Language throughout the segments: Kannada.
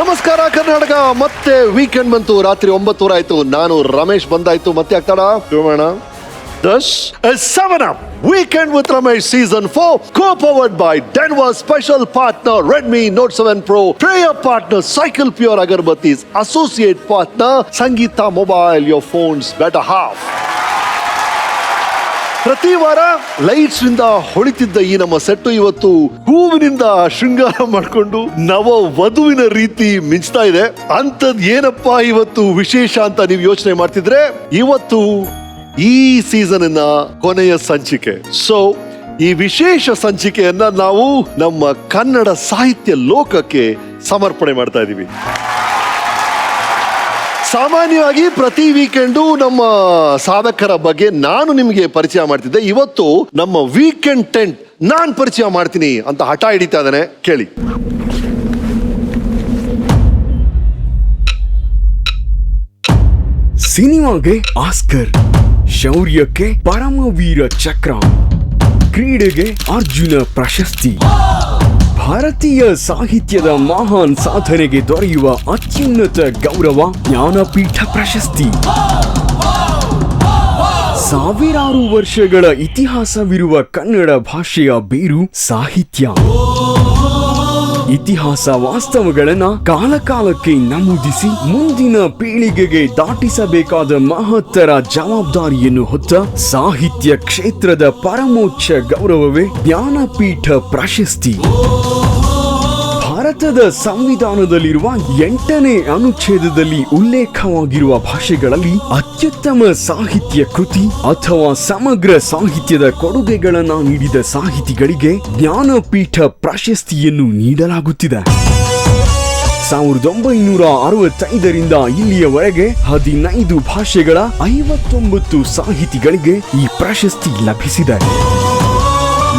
ನಮಸ್ಕಾರ ಕರ್ನಾಟಕ. ಮತ್ತೆ ವೀಕೆಂಡ್ ಬಂತು, ರಾತ್ರಿ 9 ಆಯ್ತು. ನಾನು ರಮೇಶ್ ಬಂದಾಯ್ತು. ಮತ್ತೆ ಆಗ್ತಾಡ Thus, a 7-Up Weekend with Ramesh Season 4, co-powered by Denver's special partner Redmi Note 7 Pro, prayer partner Cycle Pure Agarbattis, associate partner Sangeeta Mobile, your phone's better half. ಪ್ರತಿ ವಾರ ಲೈಟ್ಸ್ ನಿಂದ ಹೊಳಿತಿದ್ದ ಈ ನಮ್ಮ ಸೆಟ್ಟು ಇವತ್ತು ಹೂವಿನಿಂದ ಶೃಂಗಾರ ಮಾಡಿಕೊಂಡು ನವ ವಧುವಿನ ರೀತಿ ಮಿಂಚ್ತಾ ಇದೆ. ಅಂತದ್ ಏನಪ್ಪಾ ಇವತ್ತು ವಿಶೇಷ ಅಂತ ನೀವು ಯೋಚನೆ ಮಾಡ್ತಿದ್ರೆ, ಇವತ್ತು ಈ ಸೀಸನ್ ಕೊನೆಯ ಸಂಚಿಕೆ. ಸೊ ಈ ವಿಶೇಷ ಸಂಚಿಕೆಯನ್ನ ನಾವು ನಮ್ಮ ಕನ್ನಡ ಸಾಹಿತ್ಯ ಲೋಕಕ್ಕೆ ಸಮರ್ಪಣೆ ಮಾಡ್ತಾ ಇದೀವಿ. ಸಾಮಾನ್ಯವಾಗಿ ಪ್ರತಿ ವೀಕೆಂಡು ನಮ್ಮ ಸಾಧಕರ ಬಗ್ಗೆ ನಾನು ನಿಮಗೆ ಪರಿಚಯ ಮಾಡ್ತಿದ್ದೆ. ಇವತ್ತು ನಮ್ಮ ವೀಕೆಂಡ್ ಟೆಂಟ್ ನಾನ್ ಪರಿಚಯ ಮಾಡ್ತೀನಿ ಅಂತ ಹಠ ಹಿಡಿತಾ ಇದ್ದಾನೆ. ಕೇಳಿ. ಸಿನಿಮಾಗೆ ಆಸ್ಕರ್, ಶೌರ್ಯಕ್ಕೆ ಪರಮವೀರ ಚಕ್ರ, ಕ್ರೀಡೆಗೆ ಅರ್ಜುನ ಪ್ರಶಸ್ತಿ, ಭಾರತೀಯ ಸಾಹಿತ್ಯದ ಮಹಾನ್ ಸಾಧನೆಗೆ ದೊರೆಯುವ ಅತ್ಯುನ್ನತ ಗೌರವ ಜ್ಞಾನಪೀಠ ಪ್ರಶಸ್ತಿ. ಸಾವಿರಾರು ವರ್ಷಗಳ ಇತಿಹಾಸವಿರುವ ಕನ್ನಡ ಭಾಷೆಯ ಬೇರು ಸಾಹಿತ್ಯ. ಇತಿಹಾಸ ವಾಸ್ತವಗಳನ್ನ ಕಾಲಕಾಲಕ್ಕೆ ನಮೂದಿಸಿ ಮುಂದಿನ ಪೀಳಿಗೆಗೆ ದಾಟಿಸಬೇಕಾದ ಮಹತ್ತರ ಜವಾಬ್ದಾರಿಯನ್ನು ಹೊತ್ತ ಸಾಹಿತ್ಯ ಕ್ಷೇತ್ರದ ಪರಮೋಚ್ಚ ಗೌರವವೇ ಜ್ಞಾನಪೀಠ ಪ್ರಶಸ್ತಿ. ಭಾರತದ ಸಂವಿಧಾನದಲ್ಲಿರುವ 8ನೇ ಅನುಚ್ಛೇದದಲ್ಲಿ ಉಲ್ಲೇಖವಾಗಿರುವ ಭಾಷೆಗಳಲ್ಲಿ ಅತ್ಯುತ್ತಮ ಸಾಹಿತ್ಯ ಕೃತಿ ಅಥವಾ ಸಮಗ್ರ ಸಾಹಿತ್ಯದ ಕೊಡುಗೆಗಳನ್ನು ನೀಡಿದ ಸಾಹಿತಿಗಳಿಗೆ ಜ್ಞಾನಪೀಠ ಪ್ರಶಸ್ತಿಯನ್ನು ನೀಡಲಾಗುತ್ತಿದೆ. 1965ರಿಂದ ಇಲ್ಲಿಯವರೆಗೆ 15 ಭಾಷೆಗಳ 59 ಸಾಹಿತಿಗಳಿಗೆ ಈ ಪ್ರಶಸ್ತಿ ಲಭಿಸಿದೆ.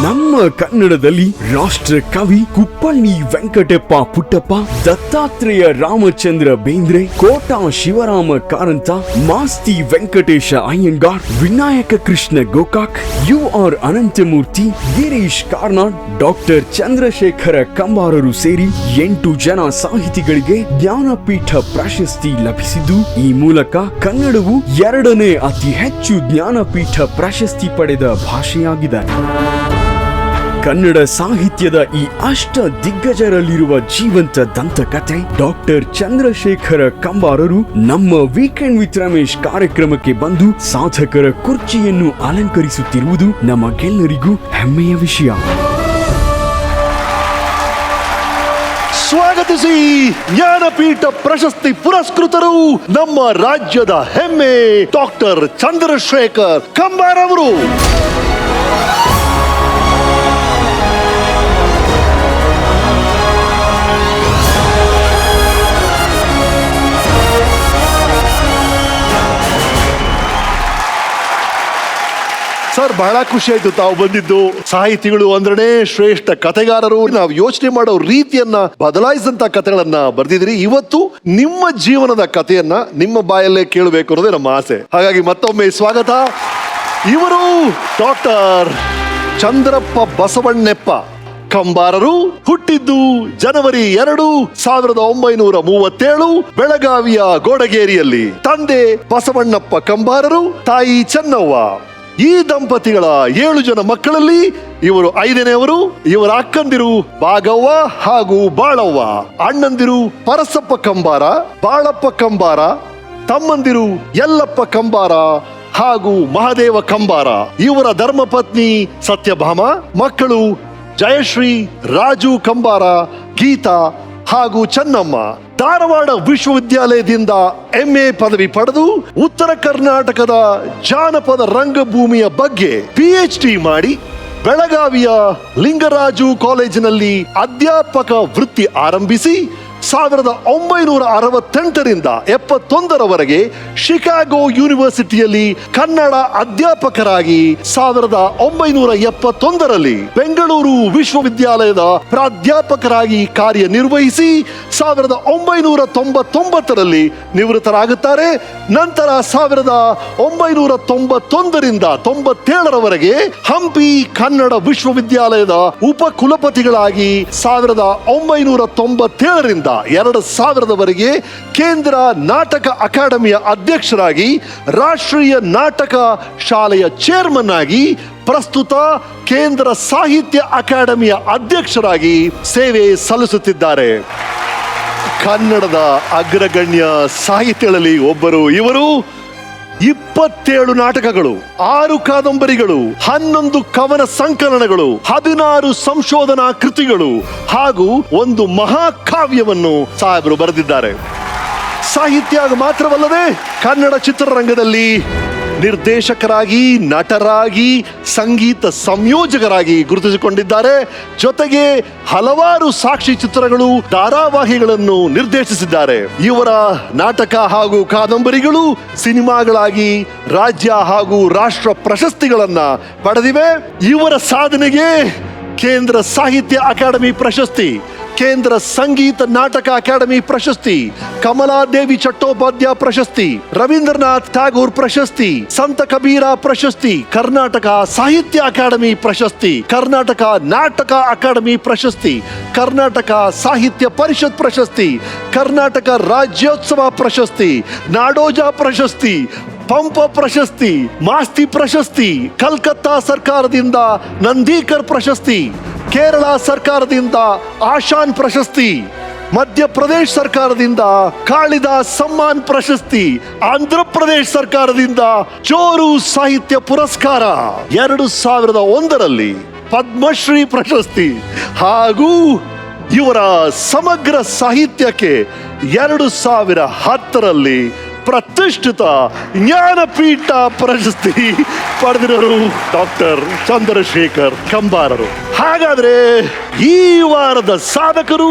ನಮ್ಮ ಕನ್ನಡದಲ್ಲಿ ರಾಷ್ಟ್ರ ಕವಿ ಕುಪ್ಪಳ್ಳಿ ವೆಂಕಟಪ್ಪ ಪುಟ್ಟಪ್ಪ, ದತ್ತಾತ್ರೇಯ ರಾಮಚಂದ್ರ ಬೇಂದ್ರೆ, ಕೋಟಾ ಶಿವರಾಮ ಕಾರಂತ, ಮಾಸ್ತಿ ವೆಂಕಟೇಶ ಅಯ್ಯಂಗಾರ್, ವಿನಾಯಕ ಕೃಷ್ಣ ಗೋಕಾಕ್, UR ಅನಂತಮೂರ್ತಿ, ಗಿರೀಶ್ ಕಾರ್ನಾಡ್, ಡಾಕ್ಟರ್ ಚಂದ್ರಶೇಖರ ಕಂಬಾರರು ಸೇರಿ 8 ಜನ ಸಾಹಿತಿಗಳಿಗೆ ಜ್ಞಾನಪೀಠ ಪ್ರಶಸ್ತಿ ಲಭಿಸಿದ್ದು, ಈ ಮೂಲಕ ಕನ್ನಡವು 2ನೇ ಅತಿ ಹೆಚ್ಚು ಜ್ಞಾನಪೀಠ ಪ್ರಶಸ್ತಿ ಪಡೆದ ಭಾಷೆಯಾಗಿದೆ. ಕನ್ನಡ ಸಾಹಿತ್ಯದ ಈ ಅಷ್ಟ ದಿಗ್ಗಜರಲ್ಲಿರುವ ಜೀವಂತ ದಂತಕಥೆ ಡಾಕ್ಟರ್ ಚಂದ್ರಶೇಖರ ಕಂಬಾರರು ನಮ್ಮ ವೀಕೆಂಡ್ ವಿತ್ ರಮೇಶ್ ಕಾರ್ಯಕ್ರಮಕ್ಕೆ ಬಂದು ಸಾಧಕರ ಕುರ್ಚಿಯನ್ನು ಅಲಂಕರಿಸುತ್ತಿರುವುದು ನಮಗೆಲ್ಲರಿಗೂ ಹೆಮ್ಮೆಯ ವಿಷಯ. ಸ್ವಾಗತಿಸಿ ಜ್ಞಾನಪೀಠ ಪ್ರಶಸ್ತಿ ಪುರಸ್ಕೃತರು ನಮ್ಮ ರಾಜ್ಯದ ಹೆಮ್ಮೆ ಡಾಕ್ಟರ್ ಚಂದ್ರಶೇಖರ್ ಕಂಬಾರ್ ಅವರು. ಸರ್, ಬಹಳ ಖುಷಿ ಆಯ್ತು ತಾವು ಬಂದಿದ್ದು. ಸಾಹಿತಿಗಳು ಅಂದ್ರೆ ಶ್ರೇಷ್ಠ ಕಥೆಗಾರರು. ನಾವು ಯೋಚನೆ ಮಾಡೋ ರೀತಿಯನ್ನ ಬದಲಾಯಿಸಿದಂತ ಕಥೆಗಳನ್ನ ಬರ್ದಿದ್ರಿ. ಇವತ್ತು ನಿಮ್ಮ ಜೀವನದ ಕಥೆಯನ್ನ ನಿಮ್ಮ ಬಾಯಲ್ಲೇ ಕೇಳಬೇಕು ಅನ್ನೋದೇ ನಮ್ಮ ಆಸೆ. ಹಾಗಾಗಿ ಮತ್ತೊಮ್ಮೆ ಸ್ವಾಗತ. ಇವರು ಡಾಕ್ಟರ್ ಚಂದ್ರಪ್ಪ ಬಸವಣ್ಣಪ್ಪ ಕಂಬಾರರು. ಹುಟ್ಟಿದ್ದು ಜನವರಿ 2, 1937 ಬೆಳಗಾವಿಯ ಗೋಡಗೇರಿಯಲ್ಲಿ. ತಂದೆ ಬಸವಣ್ಣಪ್ಪ ಕಂಬಾರರು, ತಾಯಿ ಚೆನ್ನವ್ವ. ಈ ದಂಪತಿಗಳ 7 ಜನ ಮಕ್ಕಳಲ್ಲಿ ಇವರು 5ನೇವರು. ಇವರ ಅಕ್ಕಂದಿರು ಭಾಗವ್ವ ಹಾಗೂ ಬಾಳವ್ವ, ಅಣ್ಣಂದಿರು ಪರಸಪ್ಪ ಕಂಬಾರ, ಬಾಳಪ್ಪ ಕಂಬಾರ, ತಮ್ಮಂದಿರು ಯಲ್ಲಪ್ಪ ಕಂಬಾರ ಹಾಗೂ ಮಹಾದೇವ ಕಂಬಾರ. ಇವರ ಧರ್ಮಪತ್ನಿ ಸತ್ಯಭಾಮ. ಮಕ್ಕಳು ಜಯಶ್ರೀ, ರಾಜು ಕಂಬಾರ, ಗೀತಾ ಹಾಗೂ ಚೆನ್ನಮ್ಮ. ಧಾರವಾಡ ವಿಶ್ವವಿದ್ಯಾಲಯದಿಂದ MA ಪದವಿ ಪಡೆದು ಉತ್ತರ ಕರ್ನಾಟಕದ ಜಾನಪದ ರಂಗಭೂಮಿಯ ಬಗ್ಗೆ PhD ಮಾಡಿ ಬೆಳಗಾವಿಯ ಲಿಂಗರಾಜು ಕಾಲೇಜಿನಲ್ಲಿ ಅಧ್ಯಾಪಕ ವೃತ್ತಿ ಆರಂಭಿಸಿ 1968ರಿಂದ 71ರವರೆಗೆ ಶಿಕಾಗೋ ಯೂನಿವರ್ಸಿಟಿಯಲ್ಲಿ ಕನ್ನಡ ಅಧ್ಯಾಪಕರಾಗಿ 1971ರಲ್ಲಿ ಬೆಂಗಳೂರು ವಿಶ್ವವಿದ್ಯಾಲಯದ ಪ್ರಾಧ್ಯಾಪಕರಾಗಿ ಕಾರ್ಯನಿರ್ವಹಿಸಿ 1999ರಲ್ಲಿ ನಿವೃತ್ತರಾಗುತ್ತಾರೆ. ನಂತರ 1991ರಿಂದ 97ರವರೆಗೆ ಹಂಪಿ ಕನ್ನಡ ವಿಶ್ವವಿದ್ಯಾಲಯದ ಉಪಕುಲಪತಿಗಳಾಗಿ 1997ರಿಂದ 2000ವರೆಗೆ ಕೇಂದ್ರ ನಾಟಕ ಅಕಾಡೆಮಿಯ ಅಧ್ಯಕ್ಷರಾಗಿ, ರಾಷ್ಟ್ರೀಯ ನಾಟಕ ಶಾಲೆಯ ಚೇರ್ಮನ್ ಆಗಿ, ಪ್ರಸ್ತುತ ಕೇಂದ್ರ ಸಾಹಿತ್ಯ ಅಕಾಡೆಮಿಯ ಅಧ್ಯಕ್ಷರಾಗಿ ಸೇವೆ ಸಲ್ಲಿಸುತ್ತಿದ್ದಾರೆ. ಕನ್ನಡದ ಅಗ್ರಗಣ್ಯ ಸಾಹಿತಿಗಳಲ್ಲಿ ಒಬ್ಬರು ಇವರು. 27 ನಾಟಕಗಳು, 6 ಕಾದಂಬರಿಗಳು, 11 ಕವನ ಸಂಕಲನಗಳು, 16 ಸಂಶೋಧನಾ ಕೃತಿಗಳು ಹಾಗೂ ಒಂದು ಮಹಾಕಾವ್ಯವನ್ನು ಸಾಹೇಬರು ಬರೆದಿದ್ದಾರೆ. ಸಾಹಿತ್ಯ ಮಾತ್ರವಲ್ಲದೆ ಕನ್ನಡ ಚಿತ್ರರಂಗದಲ್ಲಿ ನಿರ್ದೇಶಕರಾಗಿ, ನಟರಾಗಿ, ಸಂಗೀತ ಸಂಯೋಜಕರಾಗಿ ಗುರುತಿಸಿಕೊಂಡಿದ್ದಾರೆ. ಜೊತೆಗೆ ಹಲವಾರು ಸಾಕ್ಷಿ ಚಿತ್ರಗಳು, ಧಾರಾವಾಹಿಗಳನ್ನು ನಿರ್ದೇಶಿಸಿದ್ದಾರೆ. ಇವರ ನಾಟಕ ಹಾಗೂ ಕಾದಂಬರಿಗಳು ಸಿನಿಮಾಗಳಾಗಿ ರಾಜ್ಯ ಹಾಗೂ ರಾಷ್ಟ್ರ ಪ್ರಶಸ್ತಿಗಳನ್ನ ಪಡೆದಿವೆ. ಇವರ ಸಾಧನೆಗೆ ಕೇಂದ್ರ ಸಾಹಿತ್ಯ ಅಕಾಡೆಮಿ ಪ್ರಶಸ್ತಿ, ಕೇಂದ್ರ ಸಂಗೀತ ನಾಟಕ ಅಕಾಡೆಮಿ ಪ್ರಶಸ್ತಿ, ಕಮಲಾದೇವಿ ಚಟ್ಟೋಪಾಧ್ಯಾಯ ಪ್ರಶಸ್ತಿ, ರವೀಂದ್ರನಾಥ್ ಟ್ಯಾಗೋರ್ ಪ್ರಶಸ್ತಿ, ಸಂತ ಕಬೀರ ಪ್ರಶಸ್ತಿ, ಕರ್ನಾಟಕ ಸಾಹಿತ್ಯ ಅಕಾಡೆಮಿ ಪ್ರಶಸ್ತಿ, ಕರ್ನಾಟಕ ನಾಟಕ ಅಕಾಡೆಮಿ ಪ್ರಶಸ್ತಿ, ಕರ್ನಾಟಕ ಸಾಹಿತ್ಯ ಪರಿಷತ್ ಪ್ರಶಸ್ತಿ, ಕರ್ನಾಟಕ ರಾಜ್ಯೋತ್ಸವ ಪ್ರಶಸ್ತಿ, ನಾಡೋಜ ಪ್ರಶಸ್ತಿ, ಪಂಪ ಪ್ರಶಸ್ತಿ, ಮಾಸ್ತಿ ಪ್ರಶಸ್ತಿ, ಕಲ್ಕತ್ತಾ ಸರ್ಕಾರದಿಂದ ನಂದೀಕರ್ ಪ್ರಶಸ್ತಿ, ಕೇರಳ ಸರ್ಕಾರದಿಂದ ಆಶಾನ್ ಪ್ರಶಸ್ತಿ, ಮಧ್ಯಪ್ರದೇಶ ಸರ್ಕಾರದಿಂದ ಕಾಳಿದಾಸ್ ಸಮ್ಮಾನ್ ಪ್ರಶಸ್ತಿ, ಆಂಧ್ರ ಪ್ರದೇಶ ಸರ್ಕಾರದಿಂದ ಚೋರು ಸಾಹಿತ್ಯ ಪುರಸ್ಕಾರ, 2001ರಲ್ಲಿ ಪದ್ಮಶ್ರೀ ಪ್ರಶಸ್ತಿ ಹಾಗೂ ಇವರ ಸಮಗ್ರ ಸಾಹಿತ್ಯಕ್ಕೆ 2010ರಲ್ಲಿ ಪ್ರತಿಷ್ಠಿತ ಜ್ಞಾನಪೀಠ ಪ್ರಶಸ್ತಿ ಪಡೆದಿರೋರು ಡಾಕ್ಟರ್ ಚಂದ್ರಶೇಖರ್ ಕಂಬಾರರು. ಹಾಗಾದ್ರೆ ಈ ವಾರದ ಸಾಧಕರು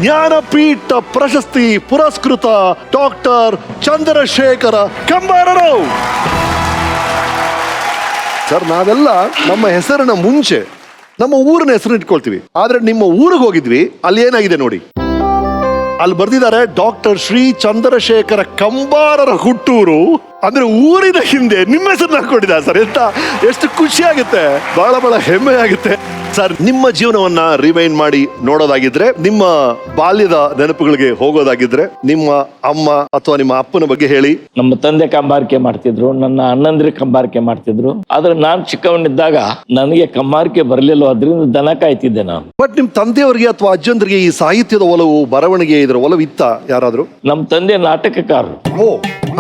ಜ್ಞಾನಪೀಠ ಪ್ರಶಸ್ತಿ ಪುರಸ್ಕೃತ ಡಾಕ್ಟರ್ ಚಂದ್ರಶೇಖರ ಕಂಬಾರರು. ಸರ್, ನಾವೆಲ್ಲ ನಮ್ಮ ಹೆಸರಿನ ಮುಂಚೆ ನಮ್ಮ ಊರಿನ ಹೆಸರು ಇಟ್ಕೊಳ್ತೀವಿ. ಆದ್ರೆ ನಿಮ್ಮ ಊರಿಗೆ ಹೋಗಿದ್ವಿ, ಅಲ್ಲಿ ಏನಾಗಿದೆ ನೋಡಿ. ಅಲ್ಲಿ ಬರ್ದಿದ್ದಾರೆ ಡಾಕ್ಟರ್ ಶ್ರೀ ಚಂದ್ರಶೇಖರ ಕಂಬಾರರ ಹುಟ್ಟೂರು. ಅಂದ್ರೆ ಊರಿನ ಹಿಂದೆ ನಿಮ್ಮ ಹೆಸರನ್ನ ಹಾಕೊಂಡಿದ್ದಾರೆ ಸರ್. ಎಷ್ಟು ಖುಷಿ ಆಗುತ್ತೆ, ಬಹಳ ಹೆಮ್ಮೆ ಆಗುತ್ತೆ ಸರ್. ನಿಮ್ಮ ಜೀವನವನ್ನ ರಿವೈಂಡ್ ಮಾಡಿ ನೋಡೋದಾಗಿದ್ರೆ, ನಿಮ್ಮ ಬಾಲ್ಯದ ನೆನಪುಗಳಿಗೆ ಹೋಗೋದಾಗಿದ್ರೆ, ನಿಮ್ಮ ಅಮ್ಮ ಅಥವಾ ನಿಮ್ಮ ಅಪ್ಪನ ಬಗ್ಗೆ ಹೇಳಿ. ನಮ್ಮ ತಂದೆ ಕಂಬಾರಿಕೆ ಮಾಡ್ತಿದ್ರು, ನನ್ನ ಅಣ್ಣಂದ್ರೆ ಕಂಬಾರಿಕೆ ಮಾಡ್ತಿದ್ರು. ಆದ್ರೆ ನಾನ್ ಚಿಕ್ಕವನಿದ್ದಾಗ ನನಗೆ ಕಂಬಾರಿಕೆ ಬರ್ಲಿಲ್ಲ, ಅದರಿಂದ ದನ ಕಾಯ್ತಿದ್ದೆ ನಾನು. ಬಟ್ ನಿಮ್ ತಂದೆಯವರಿಗೆ ಅಥವಾ ಅಜ್ಜಂದ್ರಿಗೆ ಈ ಸಾಹಿತ್ಯದ ಒಲವು, ಬರವಣಿಗೆ ಇದರ ಒಲವು ಇತ್ತ ಯಾರಾದ್ರೂ? ನಮ್ಮ ತಂದೆ ನಾಟಕಕಾರರು. ಓ,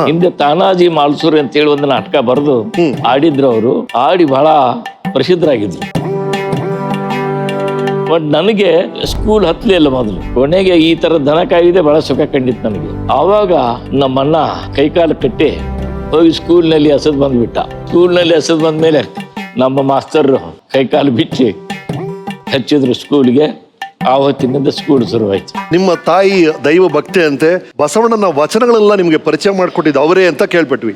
ಹಿಂದೆ ತಾನಾಜಿ ಮಾಲ್ಸೂರಿ ಅಂತ ಹೇಳಿ ಒಂದು ನಾಟಕ ಬರೆದು ಆಡಿದ್ರು. ಅವರು ಆಡಿ ಬಹಳ ಪ್ರಸಿದ್ಧರಾಗಿದ್ರು. ಬಟ್ ನನಗೆ ಸ್ಕೂಲ್ ಹತ್ತಲಿಲ್ಲ ಮೊದಲು. ಕೊನೆಗೆ ಈ ತರ ದನ ಕಾಯಿದೆ ಬಹಳ ಸುಖ ಕಂಡಿತ್ತು ನನಗೆ. ಆವಾಗ ನಮ್ಮಣ್ಣ ಕೈಕಾಲು ಕಟ್ಟಿ ಹೋಗಿ ಸ್ಕೂಲ್ನಲ್ಲಿ ಎಸೆದು ಬಂದ್ಬಿಟ್ಟ. ಸ್ಕೂಲ್ನಲ್ಲಿ ಎಸೆದು ಬಂದ್ಮೇಲೆ ನಮ್ಮ ಮಾಸ್ತರ್ ಕೈಕಾಲು ಬಿಚ್ಚಿ ಹಚ್ಚಿದ್ರು ಸ್ಕೂಲ್ಗೆ. ಆವತ್ತಿನಿಂದ ಸ್ಕೂಲ್ ಶುರುವಾಯ್ತು. ನಿಮ್ಮ ತಾಯಿ ದೈವ ಭಕ್ತಿ ಅಂತೆ, ಬಸವಣ್ಣನ ವಚನಗಳೆಲ್ಲ ನಿಮ್ಗೆ ಪರಿಚಯ ಮಾಡ್ಕೊಟ್ಟಿದ್ದು ಅವರೇ ಅಂತ ಕೇಳ್ಪಟ್ವಿ.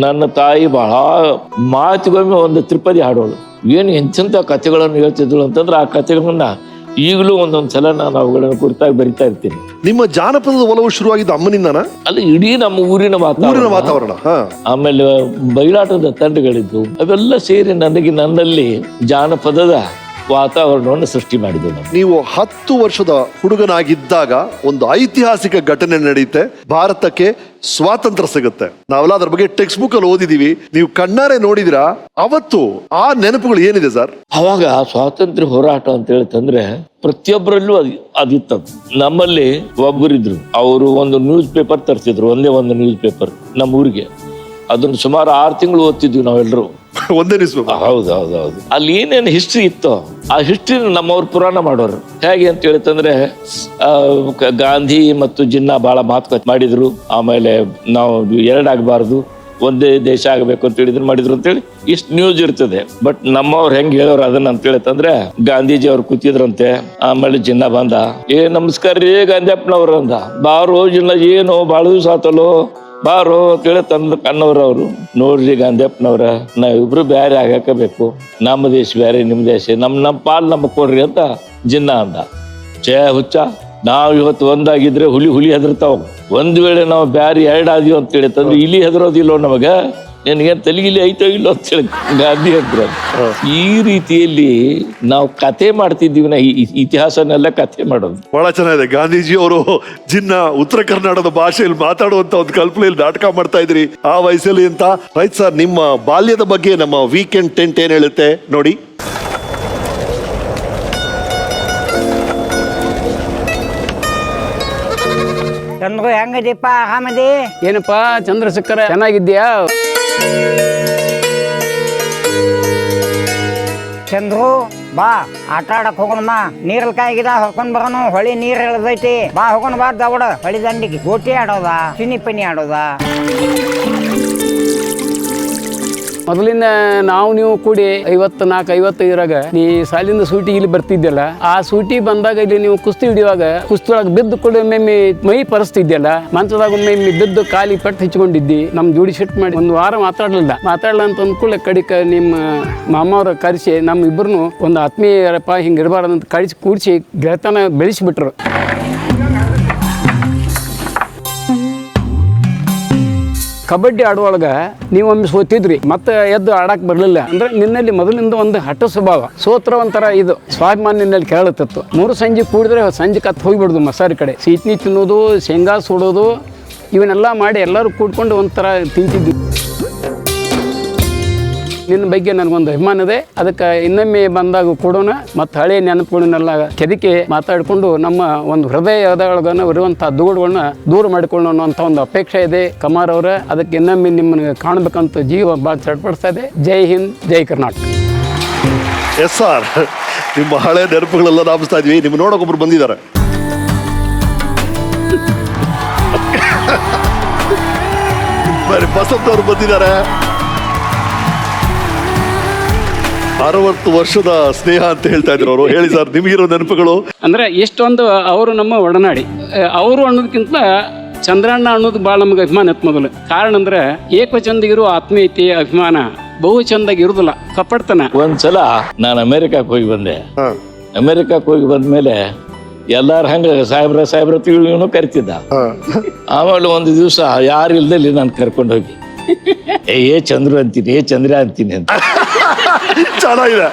ನನ್ನ ತಾಯಿ ಬಹಳ ಮಾತಿಗೊಮ್ಮೆ ಒಂದು ತ್ರಿಪದಿ ಹಾಡೋಳು. ಏನು ಎಂತೆಂಥ ಕಥೆಗಳನ್ನು ಹೇಳ್ತಿದ್ಳು ಅಂತಂದ್ರೆ ಆ ಕಥೆಗಳನ್ನ ಈಗಲೂ ಒಂದೊಂದ್ಸಲ ನಾನು ಅವುಗಳನ್ನು ಕುರಿತಾಗಿ ಬರಿತಾ ಇರ್ತೀನಿ. ನಿಮ್ಮ ಜಾನಪದದ ಒಲವು ಶುರುವಾಗಿದ್ದು ಅಮ್ಮನಿಂದನ? ಅಲ್ಲಿ ಇಡೀ ನಮ್ಮ ಊರಿನ ವಾತಾವರಣ, ಆಮೇಲೆ ಬಯಲಾಟದ ತಂಡಗಳಿದ್ದು, ಅವೆಲ್ಲ ಸೇರಿ ನನ್ನಲ್ಲಿ ಜಾನಪದದ ವಾತಾವರಣವನ್ನು ಸೃಷ್ಟಿ ಮಾಡಿದೆ. ನೀವು 10 ವರ್ಷದ ಹುಡುಗನಾಗಿದ್ದಾಗ ಒಂದು ಐತಿಹಾಸಿಕ ಘಟನೆ ನಡೆಯುತ್ತೆ. ಭಾರತಕ್ಕೆ ಸ್ವಾತಂತ್ರ್ಯ ಸಿಗುತ್ತೆ. ನಾವೆಲ್ಲ ಅದ್ರ ಬಗ್ಗೆ ಟೆಕ್ಸ್ಟ್ ಬುಕ್ ಅಲ್ಲಿ ಓದಿದೀವಿ. ನೀವು ಕಣ್ಣಾರೆ ನೋಡಿದಿರಾ? ಅವತ್ತು ಆ ನೆನಪುಗಳು ಏನಿದೆ ಸರ್? ಅವಾಗ ಸ್ವಾತಂತ್ರ್ಯ ಹೋರಾಟ ಅಂತ ಹೇಳ್ತಂದ್ರೆ ಪ್ರತಿಯೊಬ್ಬರಲ್ಲೂ ಅದಿತ್ತು. ನಮ್ಮಲ್ಲಿ ಒಬ್ಬರಿದ್ರು, ಅವರು ಒಂದು ನ್ಯೂಸ್ ಪೇಪರ್ ತರಿಸಿದ್ರು, ಒಂದೇ ಒಂದು ನ್ಯೂಸ್ ಪೇಪರ್ ನಮ್ಮ ಊರಿಗೆ. ಅದನ್ನು ಸುಮಾರು 6 ತಿಂಗಳು ಓದ್ತಿದ್ವಿ ನಾವೆಲ್ಲರೂ. ಒಂದೇ ನ್ಯೂಸ್ ಪೇಪರ್? ಹೌದು. ಅಲ್ಲಿ ಏನೇನು ಹಿಸ್ಟ್ರಿ ಇತ್ತು ಆ ಹಿಸ್ಟ್ರಿನ ನಮ್ಮವ್ರು ಪುರಾಣ ಮಾಡೋರು. ಹೇಗೆ ಅಂತ ಹೇಳ್ತಂದ್ರೆ ಗಾಂಧಿ ಮತ್ತು ಜಿನ್ನಾ ಬಹಳ ಮಾತುಕತೆ ಮಾಡಿದ್ರು. ಆಮೇಲೆ ನಾವು 2 ಆಗಬಾರ್ದು, ಒಂದೇ ದೇಶ ಆಗಬೇಕು ಅಂತ ಹೇಳಿದ್ರು ಮಾಡಿದ್ರು ಅಂತೇಳಿ ಇಷ್ಟು ನ್ಯೂಸ್ ಇರ್ತದೆ. ಬಟ್ ನಮ್ಮವ್ರು ಹೆಂಗ್ ಹೇಳೋರು ಅದನ್ನ ಅಂತ ಹೇಳ್ತಂದ್ರೆ, ಗಾಂಧೀಜಿ ಅವ್ರು ಕೂತಿದ್ರಂತೆ. ಆಮೇಲೆ ಜಿನ್ನಾ ಬಂದ, ನಮಸ್ಕಾರ ರೀ ಗಾಂಧಿಯಪ್ಪನವ್ರ ಅಂದ. ಬಾರೋ ಜಿನ್ನಾ, ಏನು ಭಾಳ ದಿವಸ ಆತಲ್ಲೋ, ಬಾರೋ ಅಂತೇಳಿ ತಂದ ಕಣ್ಣವ್ರವ್ರು. ನೋಡ್ರಿ ಗಾಂಧಿಯಪ್ಪನವ್ರ, ನಾವಿಬ್ರು ಬ್ಯಾರೆ ಆಗಾಕಬೇಕು, ನಮ್ಮ ದೇಶ ಬ್ಯಾರೆ, ನಿಮ್ ದೇಶ, ನಮ್ಮ ಪಾಲ್ ನಮಗ್ ಕೊಡ್ರಿ ಅಂತ ಜಿನ್ನಾ ಅಂದ. ಹುಚ್ಚ, ನಾವ್ ಇವತ್ತು ಒಂದಾಗಿದ್ರೆ ಹುಲಿ ಹೆದರ್ತಾವ. ಒಂದ್ ವೇಳೆ ನಾವು ಬ್ಯಾರೆ 2 ಆದ್ವಿ ಅಂತ ಹೇಳಿತಂದ್ರೆ ಇಲಿ ಹೆದರೋದಿಲ್ಲೋ ನಮಗ, ನಿನಗೇನು ತಲೆಗಿಲಿ ಐತೋ ಇಲ್ಲೋ ಅಂತ ಹೇಳಿ ಗಾಂಧಿ ಅಂದ್ರು. ಈ ರೀತಿಯಲ್ಲಿ ನಾವು ಕತೆ ಮಾಡ್ತಿದ್ದೀವಿ, ಇತಿಹಾಸನೆಲ್ಲ ಕತೆ ಮಾಡೋದು. ಬಹಳ ಚೆನ್ನಾಗಿದೆ. ಗಾಂಧೀಜಿ ಅವರು ಜಿನ್ನ ಉತ್ತರ ಕರ್ನಾಟಕದ ಭಾಷೆಯಲ್ಲಿ ಮಾತಾಡುವಂತ ಒಂದು ಕಲ್ಪನೆಯಲ್ಲಿ ನಾಟಕ ಮಾಡ್ತಾ ಇದ್ರಿ ಆ ವಯಸ್ಸಲ್ಲಿ ಅಂತ. ರೈಟ್ ಸರ್, ನಿಮ್ಮ ಬಾಲ್ಯದ ಬಗ್ಗೆ ನಮ್ಮ ವೀಕೆಂಡ್ ಟೆಂಟ್ ಏನ್ ಹೇಳುತ್ತೆ ನೋಡಿ. ಚಂದ್ರು ಹೆಂಗದೀಪ, ಆರಾಮದಿ? ಏನಪ್ಪಾ ಚಂದ್ರಶೇಖರ, ಚೆನ್ನಾಗಿದ್ಯಾ? ಚಂದ್ರು ಬಾ ಆಟ ಆಡಕ್ ಹೋಗೋಣ. ನೀರಲ್ಲಿ ಕಾಯಿಗಿದ ಹೊರ್ಕೊಂಡ್ ಬರೋನು. ಹೊಳಿ ನೀರ್ ಇಳ್ದೈತಿ, ಬಾ ಹೋಗೋಣ. ಬಾ ದವಡ ಹೊಳಿ ದಂಡಿಗೆ ಗೋಟಿ ಆಡೋದ, ಚಿನ್ನಿ ಪನಿ ಆಡೋದ. ಮೊದಲಿಂದ ನಾವು ನೀವು ಕೂಡಿ 54-55 ಇರಾಗ ನೀ ಸಾಲಿಂದ ಸೂಟಿ ಇಲ್ಲಿ ಬರ್ತಿದ್ಯಲ್ಲ, ಆ ಸೂಟಿ ಬಂದಾಗ ಇಲ್ಲಿ ನೀವು ಕುಸ್ತಿ ಹಿಡಿಯುವಾಗ ಕುಸ್ತಿ ಒಳಗೆ ಬಿದ್ದು ಕೂಡ ಒಮ್ಮೆ ಮೈ ಪರಿಸ್ತಿದ್ಯಲ್ಲ, ಮಂಚದಾಗ ಒಮ್ಮೆ ಬಿದ್ದು ಕಾಲಿ ಪಟ್ಟು ಹಚ್ಕೊಂಡಿದ್ದಿ. ನಮ್ ಜೋಡಿ ಶಿಟ್ ಮಾಡಿ ಒಂದು ವಾರ ಮಾತಾಡ್ಲಿಲ್ಲ ಅಂತ ಅಂದ್ಕೊಳ್ಳೆ ಕಡಿಕ ನಿಮ್ಮ ಮಾಮವ್ರ ಕರೆಸಿ ನಮ್ಮ ಇಬ್ಬರನ್ನು ಒಂದು ಆತ್ಮೀಯರಪ್ಪ ಹಿಂಗೆ ಇರಬಾರ್ದಂತ ಕಳಿಸಿ ಕೂಡಿಸಿ ಗೆಳೆತನ ಬೆಳೆಸಿಬಿಟ್ರು. ಕಬಡ್ಡಿ ಆಡುವೊಳಗೆ ನೀವೊಮ್ಮೆ ಸೋತಿದ್ರಿ, ಮತ್ತೆ ಎದ್ದು ಆಡಕ್ಕೆ ಬರಲಿಲ್ಲ ಅಂದ್ರೆ ನಿನ್ನಲ್ಲಿ ಮೊದಲಿಂದ ಒಂದು ಹಠ ಸ್ವಭಾವ. ಸೋತ್ರ ಒಂಥರ ಇದು ಸ್ವಾಭಿಮಾನ ನಿನ್ನಲ್ಲಿ ಕೇಳತ್ತಿತ್ತು. 3 ಸಂಜೆ ಕೂಡಿದ್ರೆ ಸಂಜೆ ಕತ್ತು ಹೋಗಿಬಿಡ್ದು ಮಸಾರಿ ಕಡೆ. ಸೀಟ್ನಿ ತಿನ್ನೋದು, ಶೇಂಗಾ ಸುಡೋದು, ಇವನ್ನೆಲ್ಲ ಮಾಡಿ ಎಲ್ಲರೂ ಕೂಡ್ಕೊಂಡು ಒಂಥರ ತಿಂತಿದ್ವಿ. ನಿನ್ನ ಬಗ್ಗೆ ನನಗೊಂದು ಅಭಿಮಾನ ಇದೆ. ಅದಕ್ಕೆ ಇನ್ನೊಮ್ಮೆ ಬಂದಾಗ ಕೊಡೋಣ, ಮತ್ತು ಹಳೆ ನೆನಪುಗಳನ್ನೆಲ್ಲ ಕೆದಕಿ ಮಾತಾಡಿಕೊಂಡು ನಮ್ಮ ಒಂದು ಹೃದಯದೊಳಗನ ಇರುವಂಥ ದುಗುಡುಗಳನ್ನ ದೂರ ಮಾಡಿಕೊಳ್ಳೋಣ ಅಂತ ಒಂದು ಅಪೇಕ್ಷೆ ಇದೆ ಕಮಾರ್ ಅವರ. ಅದಕ್ಕೆ ಇನ್ನೊಮ್ಮೆ ನಿಮ್ಮನ್ನು ಕಾಣಬೇಕಂತ ಜೀವ ಭಾಳ ಚಡ್ಪಡಿಸ್ತಾ ಇದೆ. ಜೈ ಹಿಂದ್, ಜೈ ಕರ್ನಾಟಕ. ಎಸ್ ಸರ್, ನಿಮ್ಮ ಹಳೆ ನೆನಪುಗಳೆಲ್ಲ ನಾಪಿಸ್ತಾ ಇದ್ವಿ. ನಿಮ್ಮ ನೋಡೋಕೊಬ್ರು ಬಂದಿದ್ದಾರೆ. ಬರೀ ಬಸಂತ್ ಅವರು ಬಂದಿದ್ದಾರೆ. 60 ವರ್ಷದ ಸ್ನೇಹ ಅಂತ ಹೇಳ್ತಾ ಇದ್ರು ಅವರು. ಹೇಳಿ ಸರ್, ನಿಮಗಿರೋ ನೆನಪುಗಳು. ಅಂದ್ರೆ ಎಷ್ಟೊಂದು ಅವರು ನಮ್ಮ ಒಡನಾಡಿ. ಅವರು ಅನ್ನೋದಕ್ಕಿಂತ ಚಂದ್ರಣ್ಣ ಅನ್ನೋದು ಭಾಳ ನಮಗೆ ಅಭಿಮಾನ ಇತ್ತು ಮೊದಲು. ಕಾರಣ ಅಂದ್ರೆ ಏಕವಚನದಾಗಿರೋ ಆತ್ಮೀಯತೆ, ಅಭಿಮಾನ ಬಹುಚಂದಾಗಿ ಇರುದಿಲ್ಲ, ಕಪ್ಪಡ್ತನ. ಒಂದ್ಸಲ ನಾನು ಅಮೆರಿಕಕ್ಕೆ ಹೋಗಿ ಬಂದೆ. ಅಮೆರಿಕಕ್ಕೆ ಹೋಗಿ ಬಂದ್ಮೇಲೆ ಎಲ್ಲಾರು ಹಂಗ ಸಾಹೇಬ್ರ ಇವನು ಕರಿತಿದ್ದ. ಆಮೇಲೆ ಒಂದು ದಿವಸ ಯಾರು ಇಲ್ದಲ್ಲಿ ನಾನು ಕರ್ಕೊಂಡು ಹೋಗಿ ಚಂದ್ರು ಅಂತೀನಿ, ಚಂದ್ರ ಅಂತೀನಿ ಅಂತ. ಚೆನ್ನಾಗಿದೆ,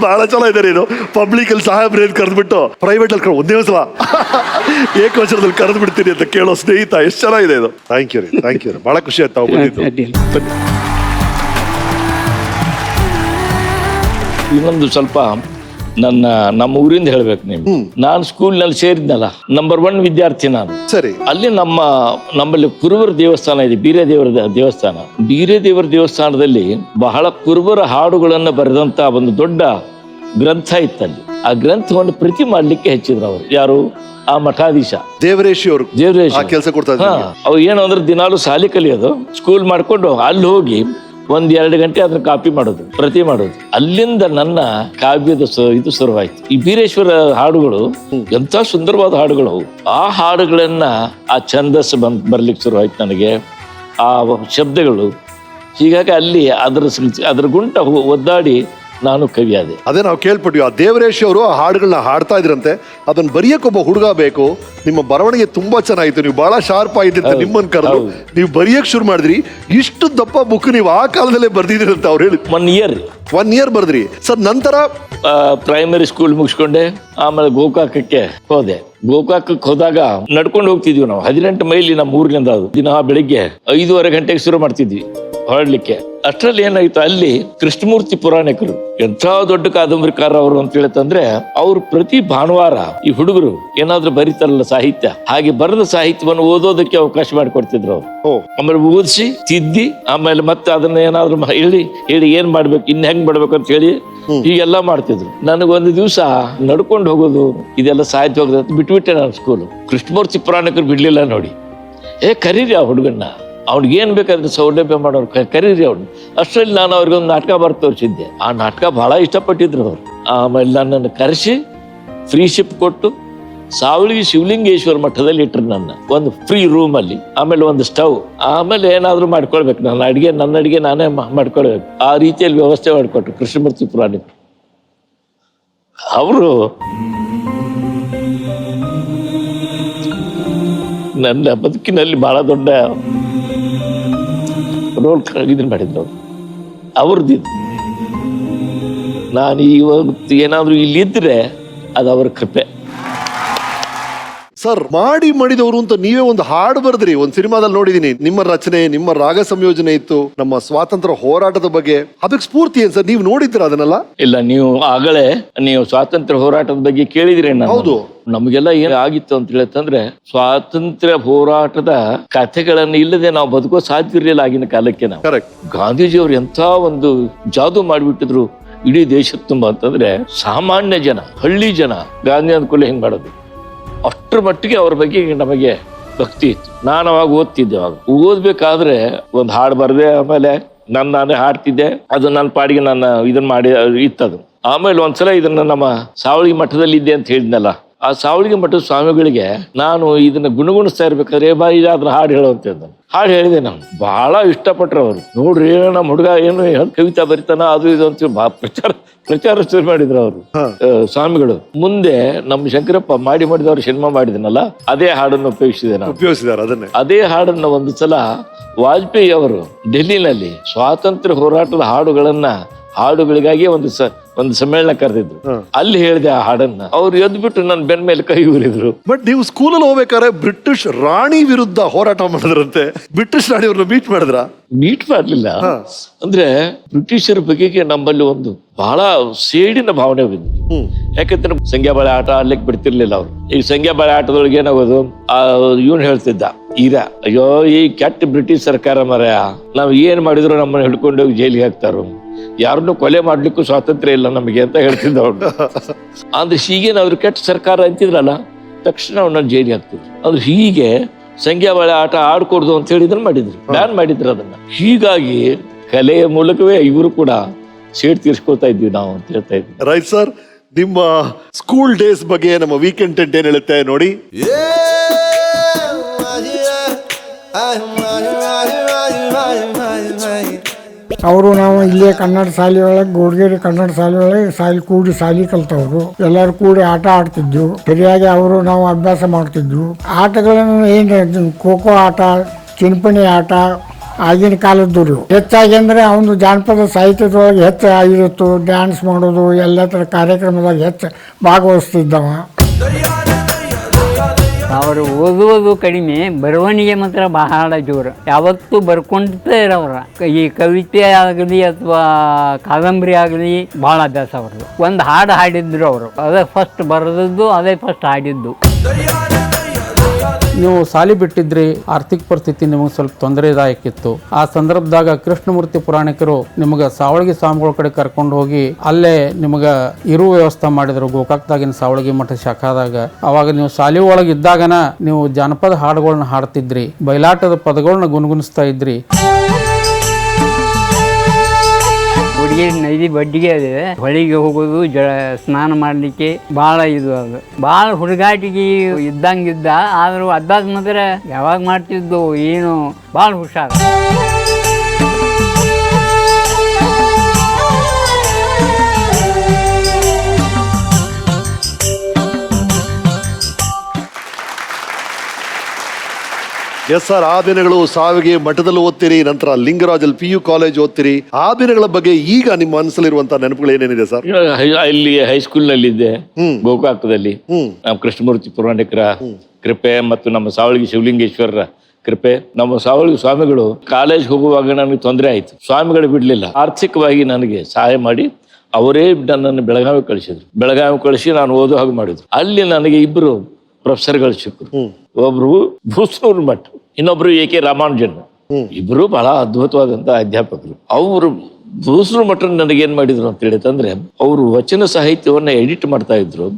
ಬಹಳ ಚೆನ್ನಾಗಿದೆ. ನೀನು ಪಬ್ಲಿಕ್ ಅಲ್ಲಿ ಸಾಹೇಬ್ರ ಏನ್ ಕರೆದ್ಬಿಟ್ಟು ಪ್ರೈವೇಟ್ ಅಲ್ಲಿ ಒಂದೇ ಸಲ ಏಕವಚನದಲ್ಲಿ ಕರೆದು ಬಿಡ್ತೀನಿ ಅಂತ ಕೇಳೋ ಸ್ನೇಹಿತ, ಎಷ್ಟು ಚೆನ್ನಾಗಿದೆ ಇದು. ಥ್ಯಾಂಕ್ ಯು ರೀ. ಬಹಳ ಖುಷಿ ಆಯ್ತು ತಾವು ಬಂದಿದ್ದು. ಇನ್ನೊಂದು ಸ್ವಲ್ಪ ನಮ್ಮ ಊರಿಂದ ಹೇಳ್ಬೇಕು ನೀವು. ನಾನು ಸ್ಕೂಲ್ನಲ್ಲಿ ಸೇರಿದ್ನಲ್ಲ, ನಂಬರ್ 1 ವಿದ್ಯಾರ್ಥಿ ನಾನು. ಸರಿ. ಅಲ್ಲಿ ನಮ್ಮಲ್ಲಿ ಕುರುಬರ ದೇವಸ್ಥಾನ ಇದೆ, ಬೀರೇದೇವರ ದೇವಸ್ಥಾನ. ಬೀರೇದೇವರ ದೇವಸ್ಥಾನದಲ್ಲಿ ಬಹಳ ಕುರುಬರ ಹಾಡುಗಳನ್ನ ಬರೆದಂತ ಒಂದು ದೊಡ್ಡ ಗ್ರಂಥ ಇತ್ತಲ್ಲಿ. ಆ ಗ್ರಂಥವನ್ನು ಪ್ರತಿ ಮಾಡ್ಲಿಕ್ಕೆ ಹೆಚ್ಚಿದ್ರು ಅವರು. ಯಾರು? ಆ ಮಠಾಧೀಶ ದೇವರೇಶಿ ಅವರು ಕೆಲಸ ಕೊಡ್ತಾ ಇದ್ರು. ಅವ್ರು ಏನು ಅಂದ್ರೆ ದಿನಾಲು ಶಾಲೆ ಕಲಿಯೋದು, ಸ್ಕೂಲ್ ಮಾಡ್ಕೊಂಡು ಅಲ್ಲಿ ಹೋಗಿ 1-2 ಗಂಟೆ ಅದನ್ನ ಕಾಪಿ ಮಾಡೋದು, ಪ್ರತಿ ಮಾಡೋದು. ಅಲ್ಲಿಂದ ನನ್ನ ಕಾವ್ಯದ ಇದು ಶುರುವಾಯ್ತು. ಈ ಬೀರೇಶ್ವರ ಹಾಡುಗಳು ಎಂತ ಸುಂದರವಾದ ಹಾಡುಗಳು. ಆ ಹಾಡುಗಳನ್ನ ಆ ಛಂದಸ್ಸು ಬರ್ಲಿಕ್ಕೆ ಶುರುವಾಯ್ತು ನನಗೆ, ಆ ಶಬ್ದಗಳು. ಹೀಗಾಗಿ ಅಲ್ಲಿ ಅದ್ರ ಗುಂಟ ಒದ್ದಾಡಿ ನಾನು ಕವಿ ಆದೆ. ಅದೇ ನಾವು ಕೇಳ್ಪಟ್ವಿ, ಆ ದೇವರೇಶ್ ಅವರು ಆ ಹಾಡುಗಳನ್ನ ಹಾಡ್ತಾ ಇದ್ರಂತೆ. ಅದನ್ನ ಬರೆಯಕ್ಕೊಬ್ಬ ಹುಡುಗ ಬೇಕು. ನಿಮ್ಮ ಬರವಣಿಗೆ ತುಂಬಾ ಚೆನ್ನಾಗಿತ್ತು, ನೀವು ಬಹಳ ಶಾರ್ಪ್ ಆಗಿದ್ದಂತೆ. ನಿಮ್ಮನ್ನ ಕರೆದು ನೀವು ಬರೆಯಕ್ ಶುರು ಮಾಡಿದ್ರಿ. ಇಷ್ಟು ದಪ್ಪ ಬುಕ್ ನೀವು ಆ ಕಾಲದಲ್ಲೇ ಬರ್ದಿದ್ರಿ ಅಂತ ಅವ್ರು ಹೇಳಿ. 1 ಇಯರ್ ಬರ್ದ್ರಿ ಸರ್. ನಂತರ ಪ್ರೈಮರಿ ಸ್ಕೂಲ್ ಮುಗಿಸ್ಕೊಂಡೆ. ಆಮೇಲೆ ಗೋಕಾಕಕ್ಕೆ ಹೋದೆ. ಗೋಕಾಕಕ್ಕೆ ಹೋದಾಗ ನಡ್ಕೊಂಡು ಹೋಗ್ತಿದ್ವಿ ನಾವು. 18 ಮೈಲಿ ನಮ್ಮ ಊರಿನಿಂದ. ಅದು ದಿನ ಬೆಳಿಗ್ಗೆ 5:30 ಗಂಟೆಗೆ ಶುರು ಮಾಡ್ತಿದ್ವಿ ಹೊರಡ್ಲಿಕ್ಕೆ. ಅಷ್ಟರಲ್ಲಿ ಏನಾಯ್ತು, ಅಲ್ಲಿ ಕೃಷ್ಣಮೂರ್ತಿ ಪುರಾಣಿಕರು ಎಂಥ ದೊಡ್ಡ ಕಾದಂಬರಿಕಾರ ಅವರು ಅಂತ ಹೇಳ್ತಂದ್ರೆ, ಅವ್ರು ಪ್ರತಿ ಭಾನುವಾರ ಈ ಹುಡುಗರು ಏನಾದ್ರೂ ಬರೀತಾರಲ್ಲ ಸಾಹಿತ್ಯ, ಹಾಗೆ ಬರೆದ ಸಾಹಿತ್ಯವನ್ನು ಓದೋದಕ್ಕೆ ಅವಕಾಶ ಮಾಡಿಕೊಡ್ತಿದ್ರು ಅವ್ರು. ಆಮೇಲೆ ಓದಿಸಿ ತಿದ್ದಿ ಆಮೇಲೆ ಮತ್ತೆ ಅದನ್ನ ಏನಾದ್ರು ಹೇಳಿ ಏನ್ ಮಾಡ್ಬೇಕು, ಇನ್ ಹೆಂಗ್ ಮಾಡ್ಬೇಕು ಅಂತ ಹೇಳಿ ಹೀಗೆಲ್ಲ ಮಾಡ್ತಿದ್ರು. ನನಗೊಂದು ದಿವಸ ನಡ್ಕೊಂಡು ಹೋಗೋದು ಇದೆಲ್ಲ ಸಾಹಿತ್ಯ ಹೋಗೋದು ಬಿಟ್ಬಿಟ್ಟೆ ನಾನು ಸ್ಕೂಲು. ಕೃಷ್ಣಮೂರ್ತಿ ಪುರಾಣಿಕರು ಬಿಡ್ಲಿಲ್ಲ ನೋಡಿ. ಕರೀರಿ ಆ ಹುಡುಗನ್ನ, ಅವ್ನಿಗೆ ಏನ್ ಬೇಕಾದ್ರೆ ಸೌಲಭ್ಯ ಮಾಡೋರು ಕರೀರಿ ಅವ್ನು. ಅಷ್ಟರಲ್ಲಿ ನಾನು ಅವ್ರಿಗೊಂದು ನಾಟಕ ಬರ್ತ ತೋರಿಸಿದ್ದೆ. ಆ ನಾಟಕ ಬಹಳ ಇಷ್ಟಪಟ್ಟಿದ್ರು ಅವ್ರು. ಆಮೇಲೆ ನನ್ನನ್ನು ಕರೆಸಿ ಫ್ರೀ ಶಿಪ್ ಕೊಟ್ಟು ಸಾವಳಿಗೆ ಶಿವಲಿಂಗೇಶ್ವರ ಮಠದಲ್ಲಿ ಇಟ್ರು ನನ್ನ ಒಂದು ಫ್ರೀ ರೂಮ್ ಅಲ್ಲಿ. ಆಮೇಲೆ ಒಂದು ಸ್ಟವ್, ಆಮೇಲೆ ಏನಾದ್ರು ಮಾಡ್ಕೊಳ್ಬೇಕು, ನನ್ನ ಅಡಿಗೆ ನಾನೇ ಮಾಡ್ಕೊಳ್ಬೇಕು. ಆ ರೀತಿಯಲ್ಲಿ ವ್ಯವಸ್ಥೆ ಮಾಡಿಕೊಟ್ರು ಕೃಷ್ಣಮೂರ್ತಿ ಪುರಾಣಿಕರು. ಅವರು ನನ್ನ ಬದುಕಿನಲ್ಲಿ ಬಹಳ ದೊಡ್ಡ ರೋಲ್ ಇದನ್ನ ಮಾಡಿದ್ರು ಅವ್ರದ್ದು. ನಾನು ಇವತ್ತು ಏನಾದರೂ ಇಲ್ಲಿದ್ದರೆ ಅದು ಅವ್ರ ಕೃಪೆ. ಸರ್, ಮಾಡಿದವರು ಅಂತ ನೀವೇ ಒಂದು ಹಾಡು ಬರೆದ್ರಿ, ಒಂದು ಸಿನಿಮಾದಲ್ಲಿ ನೋಡಿದೀನಿ. ನಿಮ್ಮ ರಚನೆ, ನಿಮ್ಮ ರಾಗ ಸಂಯೋಜನೆ ಇತ್ತು, ನಮ್ಮ ಸ್ವಾತಂತ್ರ್ಯ ಹೋರಾಟದ ಬಗ್ಗೆ. ಅದಕ್ಕೆ ಸ್ಫೂರ್ತಿ ಏನ್ ಸರ್? ನೀವು ನೋಡಿದ್ರ ಅದನ್ನೆಲ್ಲ? ಇಲ್ಲ, ನೀವು ಆಗಲೇ ನೀವು ಸ್ವಾತಂತ್ರ್ಯ ಹೋರಾಟದ ಬಗ್ಗೆ ಕೇಳಿದ್ರಿ. ಹೌದು. ನಮಗೆಲ್ಲ ಏನ್ ಆಗಿತ್ತು ಅಂತ ಹೇಳ್ತಂದ್ರೆ, ಸ್ವಾತಂತ್ರ್ಯ ಹೋರಾಟದ ಕಥೆಗಳನ್ನು ಇಲ್ಲದೆ ನಾವು ಬದುಕೋ ಸಾಧ್ಯ ಇರಲಿಲ್ಲ ಆಗಿನ ಕಾಲಕ್ಕೆ. ನಾವು ಕರೆಕ್ಟ್. ಗಾಂಧೀಜಿಯವರು ಎಂಥ ಒಂದು ಜಾದು ಮಾಡಿಬಿಟ್ಟಿದ್ರು ಇಡೀ ದೇಶದ ತುಂಬ ಅಂತಂದ್ರೆ, ಸಾಮಾನ್ಯ ಜನ, ಹಳ್ಳಿ ಜನ ಗಾಂಧಿ ಅಂದ್ಕೊಳ್ಳಿ ಹೆಂಗ್ ಮಾಡೋದು, ಅಷ್ಟರ ಮಟ್ಟಿಗೆ ಅವ್ರ ಬಗ್ಗೆ ನಮಗೆ ಭಕ್ತಿ ಇತ್ತು. ನಾನು ಅವಾಗ ಓದ್ತಿದ್ದೆ. ಅವಾಗ ಓದ್ಬೇಕಾದ್ರೆ ಒಂದು ಹಾಡು ಬರದೆ, ಆಮೇಲೆ ನಾನೇ ಹಾಡ್ತಿದ್ದೆ. ಅದು ನನ್ನ ಪಾಡಿಗೆ ನನ್ನ ಇದನ್ನ ಮಾಡಿ ಇತ್ತದು. ಆಮೇಲೆ ಒಂದ್ಸಲ ಇದನ್ನ ನಮ್ಮ ಸಾವಳಿ ಮಠದಲ್ಲಿ ಇದ್ದೆ ಅಂತ ಹೇಳಿದ್ನಲ್ಲ, ಆ ಸಾವಳಿಗೆ ಮಠದ ಸ್ವಾಮಿಗಳಿಗೆ ನಾನು ಇದನ್ನ ಗುಣಗುಣಿಸ್ತಾ ಇರ್ಬೇಕಾದ್ರೆ, ಬಾಯಿ ಅದ್ರ ಹಾಡು ಹೇಳುವಂತ ಹಾಡು ಹೇಳಿದೆ. ನಾನು ಬಹಳ ಇಷ್ಟಪಟ್ರು ಅವರು. ನೋಡ್ರಿ ನಮ್ಮ ಹುಡುಗ ಏನು ಕವಿತಾ ಬರಿತಾನ, ಅದು ಇದು ಅಂತ ಪ್ರಚಾರ ಶುರು ಮಾಡಿದ್ರು ಅವರು ಸ್ವಾಮಿಗಳು. ಮುಂದೆ ನಮ್ಮ ಶಂಕರಪ್ಪ ಮಾಡಿದವರು ಸಿನಿಮಾ ಮಾಡಿದನಲ್ಲ, ಅದೇ ಹಾಡನ್ನು ಉಪಯೋಗಿಸಿದ್ದಾರೆ. ಅದನ್ನೇ ಅದೇ ಹಾಡನ್ನ ಒಂದು ಸಲ ವಾಜಪೇಯಿ ಅವರು ಡೆಲ್ಲಿನಲ್ಲಿ ಸ್ವಾತಂತ್ರ್ಯ ಹೋರಾಟದ ಹಾಡುಗಳಿಗಾಗಿ ಒಂದು ಸಮ್ಮೇಳನ ಕರೆದಿದ್ರು. ಅಲ್ಲಿ ಹೇಳಿದೆ ಆ ಹಾಡನ್ನ. ಅವ್ರು ಎದ್ಬಿಟ್ಟು ನನ್ನ ಬೆನ್ನ ಮೇಲೆ ಕೈ ಊರಿದ್ರು. ಬಟ್ ನೀವು ಸ್ಕೂಲಲ್ಲಿ ಹೋಗ್ಬೇಕಾದ್ರೆ ಬ್ರಿಟಿಷ್ ರಾಣಿ ವಿರುದ್ಧ ಹೋರಾಟ ಮಾಡಿದ್ರಂತೆ. ಬ್ರಿಟಿಷ್ ರಾಣಿ ಅವ್ರನ್ನ ಮೀಟ್ ಮಾಡ್ಲಿಲ್ಲ. ಅಂದ್ರೆ ಬ್ರಿಟಿಷರ ಬಗೆಗೆ ನಮ್ಮಲ್ಲಿ ಒಂದು ಬಹಳ ಸೇಡಿನ ಭಾವನೆ ಬಿದ್ದು. ಯಾಕಂದ್ರೆ ಸಂಖ್ಯಾಬಾಳೆ ಆಟ ಆಡ್ಲಿಕ್ಕೆ ಬಿಡ್ತಿರ್ಲಿಲ್ಲ ಅವ್ರು. ಈ ಸಂಖ್ಯಾಬಾಳೆ ಆಟದೊಳಗೆ ಏನಾಗೋದು, ಇವನ್ ಹೇಳ್ತಿದ್ದ ಅಯ್ಯೋ ಈ ಕೆಟ್ಟ ಬ್ರಿಟಿಷ್ ಸರ್ಕಾರ ಮರೆಯ, ನಾವ್ ಏನ್ ಮಾಡಿದ್ರು ನಮ್ಮನ್ನ ಹಿಡ್ಕೊಂಡು ಹೋಗಿ ಜೈಲಿಗೆ ಹಾಕ್ತಾರೋ, ಯಾರನ್ನು ಕೊಲೆ ಮಾಡ್ಲಿಕ್ಕೂ ಸ್ವಾತಂತ್ರ್ಯ ಇಲ್ಲ ನಮಗೆ ಅಂತ ಹೇಳ್ತಿದ್ದ ಅವ್ರು. ಅಂದ್ರೆ ಹೀಗೇನಾದ್ರು ಕೆಟ್ಟ ಸರ್ಕಾರ ಅಂತಿದ್ರಲ್ಲ, ತಕ್ಷಣ ಅವ್ರನ್ನ ಜೈಲಿಗೆ ಹಾಕ್ತಿದ್ರು. ಅಂದ್ರೆ ಹೀಗೆ ಸಂಖ್ಯಾಬಾಳೆ ಆಟ ಆಡ್ಕೊಡ್ದು ಅಂತ ಹೇಳಿದ್ರೆ ಬ್ಯಾನ್ ಮಾಡಿದ್ರು ಅದನ್ನ. ಹೀಗಾಗಿ ಕಲೆಯ ಮೂಲಕವೇ ಇವರು ಕೂಡ ಸೇಡ್ ತೀರ್ಸ್ಕೊಳ್ತಾ ಇದ್ವಿ ನಾವು ಅಂತ ಹೇಳ್ತಾ ಇದ್ವಿ. ರೈಟ್ ಸರ್, ನಿಮ್ಮ ಸ್ಕೂಲ್ ಡೇಸ್ ಬಗ್ಗೆ ನಮ್ಮ ವೀಕೆಂಡ್ ಟೆಂಟ್ ಏನ್ ಹೇಳುತ್ತೆ ನೋಡಿ. ಅವರು ನಾವು ಇಲ್ಲೇ ಕನ್ನಡ ಶಾಲೆ ಒಳಗೆ, ಗೋಡ್ಗೇರಿ ಕನ್ನಡ ಶಾಲೆ ಒಳಗೆ ಕೂಡಿ ಶಾಲೆ ಕಲ್ತವ್ರು. ಎಲ್ಲರೂ ಕೂಡಿ ಆಟ ಆಡ್ತಿದ್ವು. ಸರಿಯಾಗಿ ಅವರು ನಾವು ಅಭ್ಯಾಸ ಮಾಡ್ತಿದ್ವು. ಆಟಗಳನ್ನು ಏನು ಖೋ ಆಟ, ಚಿನ್ಪಣಿ ಆಟ ಆಗಿನ ಕಾಲದ್ದು ಹೆಚ್ಚಾಗಿ ಅಂದ್ರೆ ಅವನು ಜಾನಪದ ಸಾಹಿತ್ಯದೊಳಗೆ ಹೆಚ್ಚು ಆಗಿತ್ತು. ಡ್ಯಾನ್ಸ್ ಮಾಡೋದು, ಎಲ್ಲ ಥರ ಕಾರ್ಯಕ್ರಮದಾಗ ಹೆಚ್ಚು ಭಾಗವಹಿಸ್ತಿದ್ದವ. ಅವರು ಓದುವುದು ಕಡಿಮೆ, ಬರವಣಿಗೆ ಮಾತ್ರ ಬಹಳ ಜೋರು. ಯಾವತ್ತೂ ಬರ್ಕೊಂಡೇ ಇರೋರ. ಈ ಕವಿತೆ ಆಗಲಿ ಅಥವಾ ಕಾದಂಬರಿ ಆಗಲಿ ಭಾಳ ಅಭ್ಯಾಸ ಅವ್ರದ್ದು. ಒಂದು ಹಾಡು ಹಾಡಿದ್ರು ಅವರು, ಅದೇ ಫಸ್ಟ್ ಬರೆದದ್ದು, ಅದೇ ಫಸ್ಟ್ ಹಾಡಿದ್ದು. ನೀವು ಸಾಲಿ ಬಿಟ್ಟಿದ್ರಿ, ಆರ್ಥಿಕ ಪರಿಸ್ಥಿತಿ ನಿಮಗೆ ಸ್ವಲ್ಪ ತೊಂದರೆದಾಯಕಿತ್ತು. ಆ ಸಂದರ್ಭದಾಗ ಕೃಷ್ಣಮೂರ್ತಿ ಪುರಾಣಿಕರು ನಿಮಗೆ ಸಾವಳಗಿ ಸ್ವಾಮಿಗಳ ಕಡೆ ಕರ್ಕೊಂಡು ಹೋಗಿ ಅಲ್ಲೇ ನಿಮಗೆ ಇರುವ ವ್ಯವಸ್ಥೆ ಮಾಡಿದ್ರು, ಗೋಕಾಕ್ದಾಗಿನ ಸಾವಳಗಿ ಮಠ ಶಾಖಾದಾಗ. ಅವಾಗ ನೀವು ಶಾಲೆ ಒಳಗೆ ಇದ್ದಾಗನ ನೀವು ಜಾನಪದ ಹಾಡುಗಳನ್ನ ಹಾಡ್ತಿದ್ರಿ, ಬಯಲಾಟದ ಪದಗಳನ್ನ ಗುಣಗುಣಿಸ್ತಾ ಇದ್ರಿ. ಹುಡುಗಿಯರು ನದಿ ಬಡ್ಡಿಗೆ ಇದೆ, ಹೊಳಿಗೆ ಹೋಗೋದು, ಸ್ನಾನ ಮಾಡಲಿಕ್ಕೆ ಭಾಳ ಇದು. ಅದು ಭಾಳ ಹುಡುಗಾಟಿಗೆ ಇದ್ದಂಗಿದ್ದ. ಆದರೂ ಅದಾದ ಮಾತ್ರ ಯಾವಾಗ ಮಾಡ್ತಿದ್ದು ಏನು ಭಾಳ ಹುಷಾರು. ಎಸ್ ಸರ್, ಆ ದಿನಗಳು ಸಾವಿಗೆ ಮಠದಲ್ಲಿ ಓದ್ತೀರಿ, ನಂತರ ಲಿಂಗರಾಜಲ್ಲಿ PU ಕಾಲೇಜ್ ಓದ್ತೀರಿ. ಆ ದಿನಗಳ ಬಗ್ಗೆ ಈಗ ನಿಮ್ಮ ಮನಸ್ಸಲ್ಲಿರುವಂತಹ ನೆನಪುಗಳು ಏನೇನಿದೆ ಸರ್? ಇಲ್ಲಿ ಹೈಸ್ಕೂಲ್ ನಲ್ಲಿ ಇದ್ದೆ, ಗೋಕಾಕದಲ್ಲಿ. ನಮ್ಮ ಕೃಷ್ಣಮೂರ್ತಿ ಪುರಾಣಿಕರ ಕೃಪೆ ಮತ್ತು ನಮ್ಮ ಸಾವಳಗಿ ಶಿವಲಿಂಗೇಶ್ವರರ ಕೃಪೆ. ನಮ್ಮ ಸಾವಳಗಿ ಸ್ವಾಮಿಗಳು ಕಾಲೇಜ್ ಹೋಗುವಾಗ ನನಗೆ ತೊಂದರೆ ಆಯ್ತು. ಸ್ವಾಮಿಗಳು ಬಿಡ್ಲಿಲ್ಲ, ಆರ್ಥಿಕವಾಗಿ ನನಗೆ ಸಹಾಯ ಮಾಡಿ ಅವರೇ ನನ್ನನ್ನು ಬೆಳಗಾವಿ ಕಳಿಸಿದ್ರು. ಬೆಳಗಾವಿ ಕಳಿಸಿ ನಾನು ಓದೋ ಹಾಗೆ ಮಾಡಿದ್ರು. ಅಲ್ಲಿ ನನಗೆ ಇಬ್ಬರು ಪ್ರೊಫೆಸರ್ಗಳು ಸಿಕ್ಕರು. ಒಬ್ರು ಭೂಸೂರು ಮಠ, ಇನ್ನೊಬ್ರು AK ರಾಮಾನುಜನ್. ಇಬ್ರು ಬಹಳ ಅದ್ಭುತವಾದಂತ ಅಧ್ಯಾಪಕರು. ಅವರು ಭೂಸೂರು ಮಠ ನನಗೇನ್ ಮಾಡಿದ್ರು ಅಂತ ಹೇಳಿತಂದ್ರೆ, ಅವರು ವಚನ ಸಾಹಿತ್ಯವನ್ನ ಎಡಿಟ್ ಮಾಡ್ತಾ ಇದ್ರು.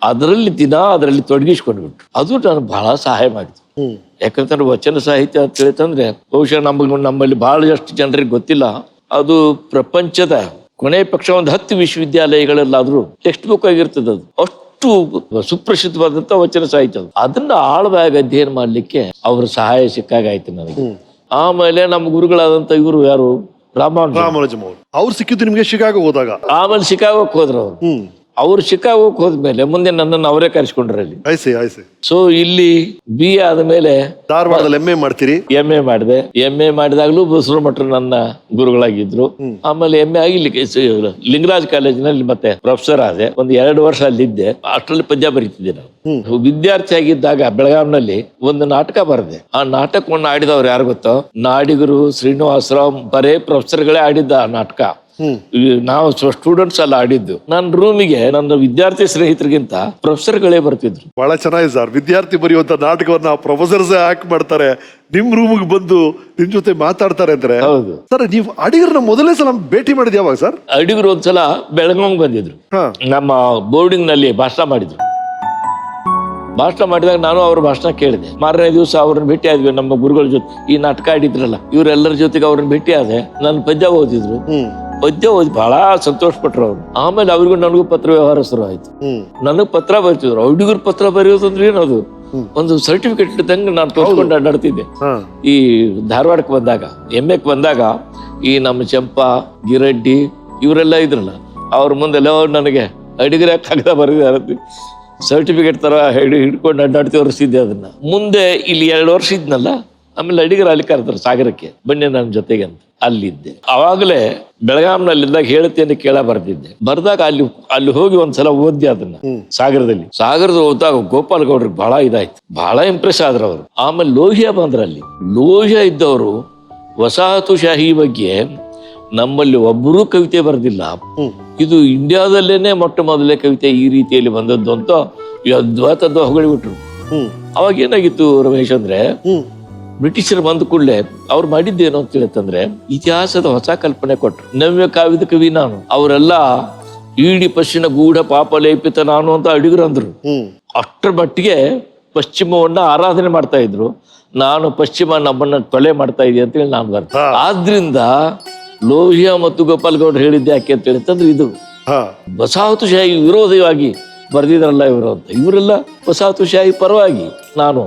ಅದರಲ್ಲಿ ತೊಡಗಿಸ್ಕೊಂಡ್ಬಿಟ್ರು. ಅದು ನಾನು ಬಹಳ ಸಹಾಯ ಮಾಡಿದ್ರು. ಯಾಕಂತಂದ್ರೆ ವಚನ ಸಾಹಿತ್ಯ ಅಂತ ಹೇಳಿತಂದ್ರೆ ಬಹುಶಃ ನಮ್ಮಲ್ಲಿ ಬಹಳಷ್ಟು ಜನರಿಗೆ ಗೊತ್ತಿಲ್ಲ. ಅದು ಪ್ರಪಂಚದ ಕೊನೆ ಪಕ್ಷ ಒಂದು 10 ವಿಶ್ವವಿದ್ಯಾಲಯಗಳಲ್ಲಾದ್ರೂ ಟೆಕ್ಸ್ಟ್ ಬುಕ್ ಆಗಿರ್ತದೆ. ಅದು ಅಷ್ಟು ಸುಪ್ರಸಿದ್ಧವಾದಂತ ವಚನ ಸಾಹಿತ್ಯ. ಅದನ್ನ ಆಳವಾಗಿ ಅಧ್ಯಯನ ಮಾಡ್ಲಿಕ್ಕೆ ಅವ್ರ ಸಹಾಯ ಸಿಕ್ಕಾಗಾಯ್ತು ನನಗೆ. ಆಮೇಲೆ ನಮ್ಮ ಗುರುಗಳಾದಂತ ಇವರು ಯಾರು, ರಾಮಾನುಜಮ್ ಅವ್ರು ಸಿಕ್ಕಿದ್ದು ನಿಮ್ಗೆ ಶಿಕಾಗೋ ಹೋದಾಗ. ಆಮೇಲೆ ಶಿಕಾಗೋಕ್ಕೆ ಹೋದ್ರು ಅವರು. ಅವ್ರು ಶಿಕಾಗೋಕ್ಕೆ ಹೋದ್ಮೇಲೆ ಮುಂದೆ ನನ್ನನ್ನು ಅವರೇ ಕರೆಸ್ಕೊಂಡ್ರು ಅಲ್ಲಿ. ಆಯ್ಸಿ ಸೊ ಇಲ್ಲಿ BA ಆದ್ಮೇಲೆ ಧಾರವಾಡದಲ್ಲಿ MA ಮಾಡ್ತೀರಿ. MA ಮಾಡಿದೆ. MA ಮಾಡಿದಾಗ್ಲೂ ಬಸವ ಮಠರು ನನ್ನ ಗುರುಗಳಾಗಿದ್ರು. ಆಮೇಲೆ MA ಆಗಿ ಇಲ್ಲಿ ಲಿಂಗರಾಜ್ ಕಾಲೇಜಿನಲ್ಲಿ ಮತ್ತೆ ಪ್ರೊಫೆಸರ್ ಆದೆ. ಒಂದು 2 ವರ್ಷ ಅಲ್ಲಿದ್ದೆ. ಅಷ್ಟರಲ್ಲಿ ಪದ್ಯ ಬರೀತಿದ್ದೆ ನಾವು. ವಿದ್ಯಾರ್ಥಿ ಆಗಿದ್ದಾಗ ಬೆಳಗಾಂನಲ್ಲಿ ಒಂದು ನಾಟಕ ಬರೆದೆ. ಆ ನಾಟಕವನ್ನು ಆಡಿದವ್ರು ಯಾರು ಗೊತ್ತೋ, ನಾಡಿಗರು ಶ್ರೀನಿವಾಸರಾವ್ ಬರೇ ಪ್ರೊಫೆಸರ್ಗಳೇ ಆಡಿದ್ದ ಆ ನಾಟಕ. ನಾವು ಸ್ಟೂಡೆಂಟ್ಸ್ ಎಲ್ಲ ಆಡಿದ್ದು. ನನ್ನ ರೂಮಿಗೆ ನನ್ನ ವಿದ್ಯಾರ್ಥಿ ಸ್ನೇಹಿತರಿಗಿಂತ ಪ್ರೊಫೆಸರ್ಗಳೇ ಬರ್ತಿದ್ರು. ಬಹಳ ಚೆನ್ನಾಗಿದೆ ಸರ್. ವಿದ್ಯಾರ್ಥಿ ಬರೆಯುವಂತ ನಾಟಕವನ್ನ ಪ್ರೊಫೆಸರ್ಸ್ ಆಕ್ಟ್ ಮಾಡ್ತಾರೆ, ನಿಮ್ ರೂಮ್ಗೆ ಬಂದು ನಿಮ್ ಜೊತೆ ಮಾತಾಡ್ತಾರೆ ಅಂದ್ರೆ. ಹೌದು ಸರ್, ನೀವು ಅಡಿಗರನ್ನ ಮೊದಲನೇ ಸಲ ಭೇಟಿ ಮಾಡಿದ್ ಯಾವಾಗ ಸರ್? ಅಡಿಗರು ಒಂದ್ಸಲ ಬೆಳಗಾವಿಗೆ ಬಂದಿದ್ರು. ನಮ್ಮ ಬೋರ್ಡಿಂಗ್ ನಲ್ಲಿ ಭಾಷಣ ಮಾಡಿದ್ರು. ಭಾಷಣ ಮಾಡಿದಾಗ ನಾನು ಅವ್ರ ಭಾಷಣ ಕೇಳಿದೆ. ಮಾರನೇ ದಿವಸ ಅವ್ರನ್ನ ಭೇಟಿ ಆದ್ವಿ. ನಮ್ಮ ಗುರುಗಳ ಜೊತೆ ಈ ನಾಟಕ ಆಡಿದ್ರಲ್ಲ, ಇವರೆಲ್ಲರ ಜೊತೆಗೆ ಅವ್ರನ್ನ ಭೇಟಿ ಆದೆ. ನನ್ನ ಪದ್ಯ ಓದಿದ್ರು. ಪದ್ಯ ಓದಿ ಬಹಳ ಸಂತೋಷ ಪಟ್ರು ಅವ್ರು. ಆಮೇಲೆ ಅವ್ರಿಗೂ ನನಗೂ ಪತ್ರ ವ್ಯವಹಾರ ಶುರು ಆಯ್ತು. ನನಗ್ ಪತ್ರ ಬರೀತಿದ್ರು. ಹುಡುಗರು ಪತ್ರ ಬರೆಯೋದಂದ್ರೆ ಏನದು, ಒಂದು ಸರ್ಟಿಫಿಕೇಟ್ ಇದ್ದಂಗೆ ನಾನು ತೋರ್ಸ್ಕೊಂಡು ಅಡ್ಡಾಡ್ತಿದ್ದೆ. ಈ ಧಾರವಾಡಕ್ಕೆ ಬಂದಾಗ, MAಕ್ಕೆ ಬಂದಾಗ ಈ ನಮ್ಮ ಚಂಪಾ, ಗಿರಡ್ಡಿ ಇವರೆಲ್ಲ ಇದ್ರಲ್ಲ, ಅವ್ರ ಮುಂದೆಲ್ಲ ನನಗೆ ಅಡಿಗರ ಕಾಗದ ಬರೆದ ಸರ್ಟಿಫಿಕೇಟ್ ತರ ಹಿಡ್ಕೊಂಡು ಅಡ್ಡಾಡ್ತಿ ಹೊರಿಸಿದ್ದೆ ಅದನ್ನ. ಮುಂದೆ ಇಲ್ಲಿ 2 ವರ್ಷ ಇದ್ನಲ್ಲ, ಆಮೇಲೆ ಅಡಿಗರ ಅಲ್ಲಿ ಕರೆದ್ರು ಸಾಗರಕ್ಕೆ, ಬನ್ನಿ ನನ್ನ ಜೊತೆಗೆ ಅಂತ. ಅಲ್ಲಿದ್ದೆ. ಅವಾಗಲೇ ಬೆಳಗಾಂನಲ್ಲಿದ್ದಾಗ ಹೇಳ್ತೇನೆ ಕೇಳ ಬರ್ತಿದ್ದೆ. ಬರ್ದಾಗ ಅಲ್ಲಿ ಹೋಗಿ ಒಂದ್ಸಲ ಓದ್ದೆ ಅದನ್ನ ಸಾಗರದಲ್ಲಿ. ಓದಿದಾಗ ಗೋಪಾಲ್ ಗೌಡ್ರಿಗೆ ಬಹಳ ಇದಾಯ್ತು, ಬಹಳ ಇಂಪ್ರೆಸ್ ಆದ್ರು ಅವರು. ಆಮೇಲೆ ಲೋಹಿಯಾ ಬಂದ್ರಲ್ಲಿ. ಲೋಹಿಯಾ ಇದ್ದವರು ವಸಾಹತುಶಾಹಿ ಬಗ್ಗೆ ನಮ್ಮಲ್ಲಿ ಒಬ್ಬರೂ ಕವಿತೆ ಬರೆದಿಲ್ಲ, ಇದು ಇಂಡಿಯಾದಲ್ಲೇನೆ ಮೊಟ್ಟ ಮೊದಲೇ ಕವಿತೆ ಈ ರೀತಿಯಲ್ಲಿ ಬಂದದ್ದು ಅಂತ ಅದ್ಭುತ ಹೊಗಳಿಬಿಟ್ರು. ಅವಾಗ ಏನಾಗಿತ್ತು ರಮೇಶ್ ಅಂದ್ರೆ, ಬ್ರಿಟಿಷರು ಬಂದ ಕೂಡಲೇ ಅವ್ರು ಮಾಡಿದ್ದೇನು ಅಂತ ಹೇಳ್ತಂದ್ರೆ, ಇತಿಹಾಸದ ಹೊಸ ಕಲ್ಪನೆ ಕೊಟ್ರು. ನವ್ಯ ಕಾವ್ಯದ ಕವಿ ನಾನು, ಅವರೆಲ್ಲ ಈಡಿ ಪಶ್ಚಿಮ ಗೂಢ ಪಾಪ ಲೇಪಿತ ನಾನು ಅಂತ ಅಡಿಗರು ಅಂದ್ರು. ಅಷ್ಟರ ಮಟ್ಟಿಗೆ ಪಶ್ಚಿಮವನ್ನ ಆರಾಧನೆ ಮಾಡ್ತಾ ಇದ್ರು. ನಾನು ಪಶ್ಚಿಮ ನಮ್ಮನ್ನ ಕೊಲೆ ಮಾಡ್ತಾ ಇದೆಯಾ ಅಂತ ಹೇಳಿ ನಾನು ಬರ್ತೀನಿ. ಆದ್ರಿಂದ ಲೋಹಿಯಾ ಮತ್ತು ಗೋಪಾಲ್ ಗೌಡ್ರು ಹೇಳಿದ್ದೆ ಯಾಕೆ ಅಂತ ಹೇಳಿತಂದ್ರೆ, ಇದು ವಸಾಹತುಶಾಹಿ ವಿರೋಧವಾಗಿ ಬರ್ದಿದ್ರಲ್ಲ ಇವರು ಅಂತ. ಇವರೆಲ್ಲ ವಸಾಹತುಶಾಹಿ ಪರವಾಗಿ. ನಾನು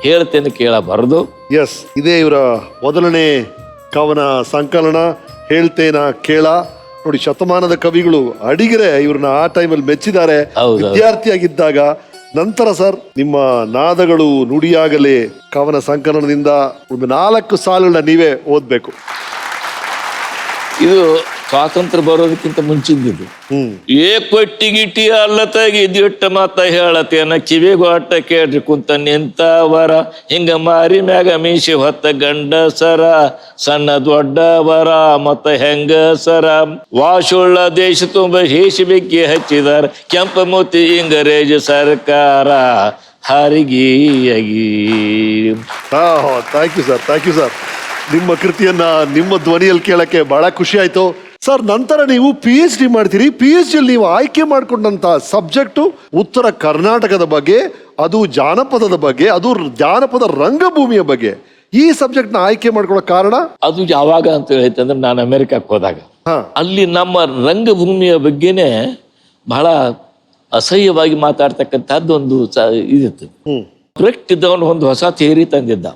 ಹೇಳ್ತೇನೆ ಕೇಳಬಾರದು. ಎಸ್, ಇದೇ ಇವರ ಮೊದಲನೇ ಕವನ ಸಂಕಲನ ಹೇಳ್ತೇನ ಕೇಳ. ನೋಡಿ, ಶತಮಾನದ ಕವಿಗಳು ಅಡಿಗರೆ ಇವ್ರನ್ನ ಆ ಟೈಮಲ್ಲಿ ಮೆಚ್ಚಿದ್ದಾರೆ ವಿದ್ಯಾರ್ಥಿಯಾಗಿದ್ದಾಗ. ನಂತರ ಸರ್, ನಿಮ್ಮ ನಾದಗಳು ನುಡಿಯಾಗಲೇ ಕವನ ಸಂಕಲನದಿಂದ ಒಂದು 4 ಸಾಲುಗಳನ್ನ ನೀವೇ ಓದ್ಬೇಕು. ಇದು ಸ್ವಾತಂತ್ರ್ಯ ಬರೋದಕ್ಕಿಂತ ಮುಂಚಿದ್ದು. ಕೊಟ್ಟಿಗಿಟಿ ಅಲ್ಲ ತೆಗಿದಿಟ್ಟ ಮತ್ತ ಹೇಳತೇನ ಕಿವಿಗೊಟ್ಟ ಕೇಳ್ರಿ ಕುಂತ ನಿಂತವರ, ಹಿಂಗ ಮಾರಿ ಮ್ಯಾಗ ಮೀಸಿ ಹೊತ್ತ ಗಂಡಸರ, ಸಣ್ಣ ದೊಡ್ಡವರ ಮತ್ತ ಹೆಂಗಸರ, ವಾಶುಳ್ಳ ದೇಶ ತುಂಬ ಹೇಸಿ ಬೆಕ್ಕಿ ಹಚ್ಚಿದಾರ, ಕೆಂಪ ಮುತ್ತಿ ಇಂಗರೇಜ್ ಸರ್ಕಾರ ಹರಿಗಿಯಾಗಿ. Thank you sir. ನಿಮ್ಮ ಕೃತಿಯನ್ನ ನಿಮ್ಮ ಧ್ವನಿಯಲ್ಲಿ ಕೇಳಕ್ಕೆ ಬಹಳ ಖುಷಿ ಆಯ್ತು ಸರ್. ನಂತರ ನೀವು PhD ಮಾಡ್ತೀರಿ. PhD ನೀವು ಆಯ್ಕೆ ಮಾಡ್ಕೊಂಡಂತ ಸಬ್ಜೆಕ್ಟು ಉತ್ತರ ಕರ್ನಾಟಕದ ಬಗ್ಗೆ, ಅದು ಜಾನಪದದ ಬಗ್ಗೆ, ಅದು ಜಾನಪದ ರಂಗಭೂಮಿಯ ಬಗ್ಗೆ. ಈ ಸಬ್ಜೆಕ್ಟ್ ನ ಆಯ್ಕೆ ಮಾಡ್ಕೊಳ್ಳೋ ಕಾರಣ ಅದು ಯಾವಾಗ ಅಂತ ಹೇಳಿತಂದ್ರೆ, ನಾನು ಅಮೆರಿಕಕ್ಕೆ ಹೋದಾಗ ಅಲ್ಲಿ ನಮ್ಮ ರಂಗಭೂಮಿಯ ಬಗ್ಗೆನೆ ಬಹಳ ಅಸಹ್ಯವಾಗಿ ಮಾತಾಡ್ತಕ್ಕಂಥದ್ದು ಒಂದು ಇದಿತ್ತು. ಕರೆಕ್ಟ್ ಇದ್ದವನು ಒಂದು ಹೊಸ ಥಿಯರಿ ತಂದಿದ್ದ,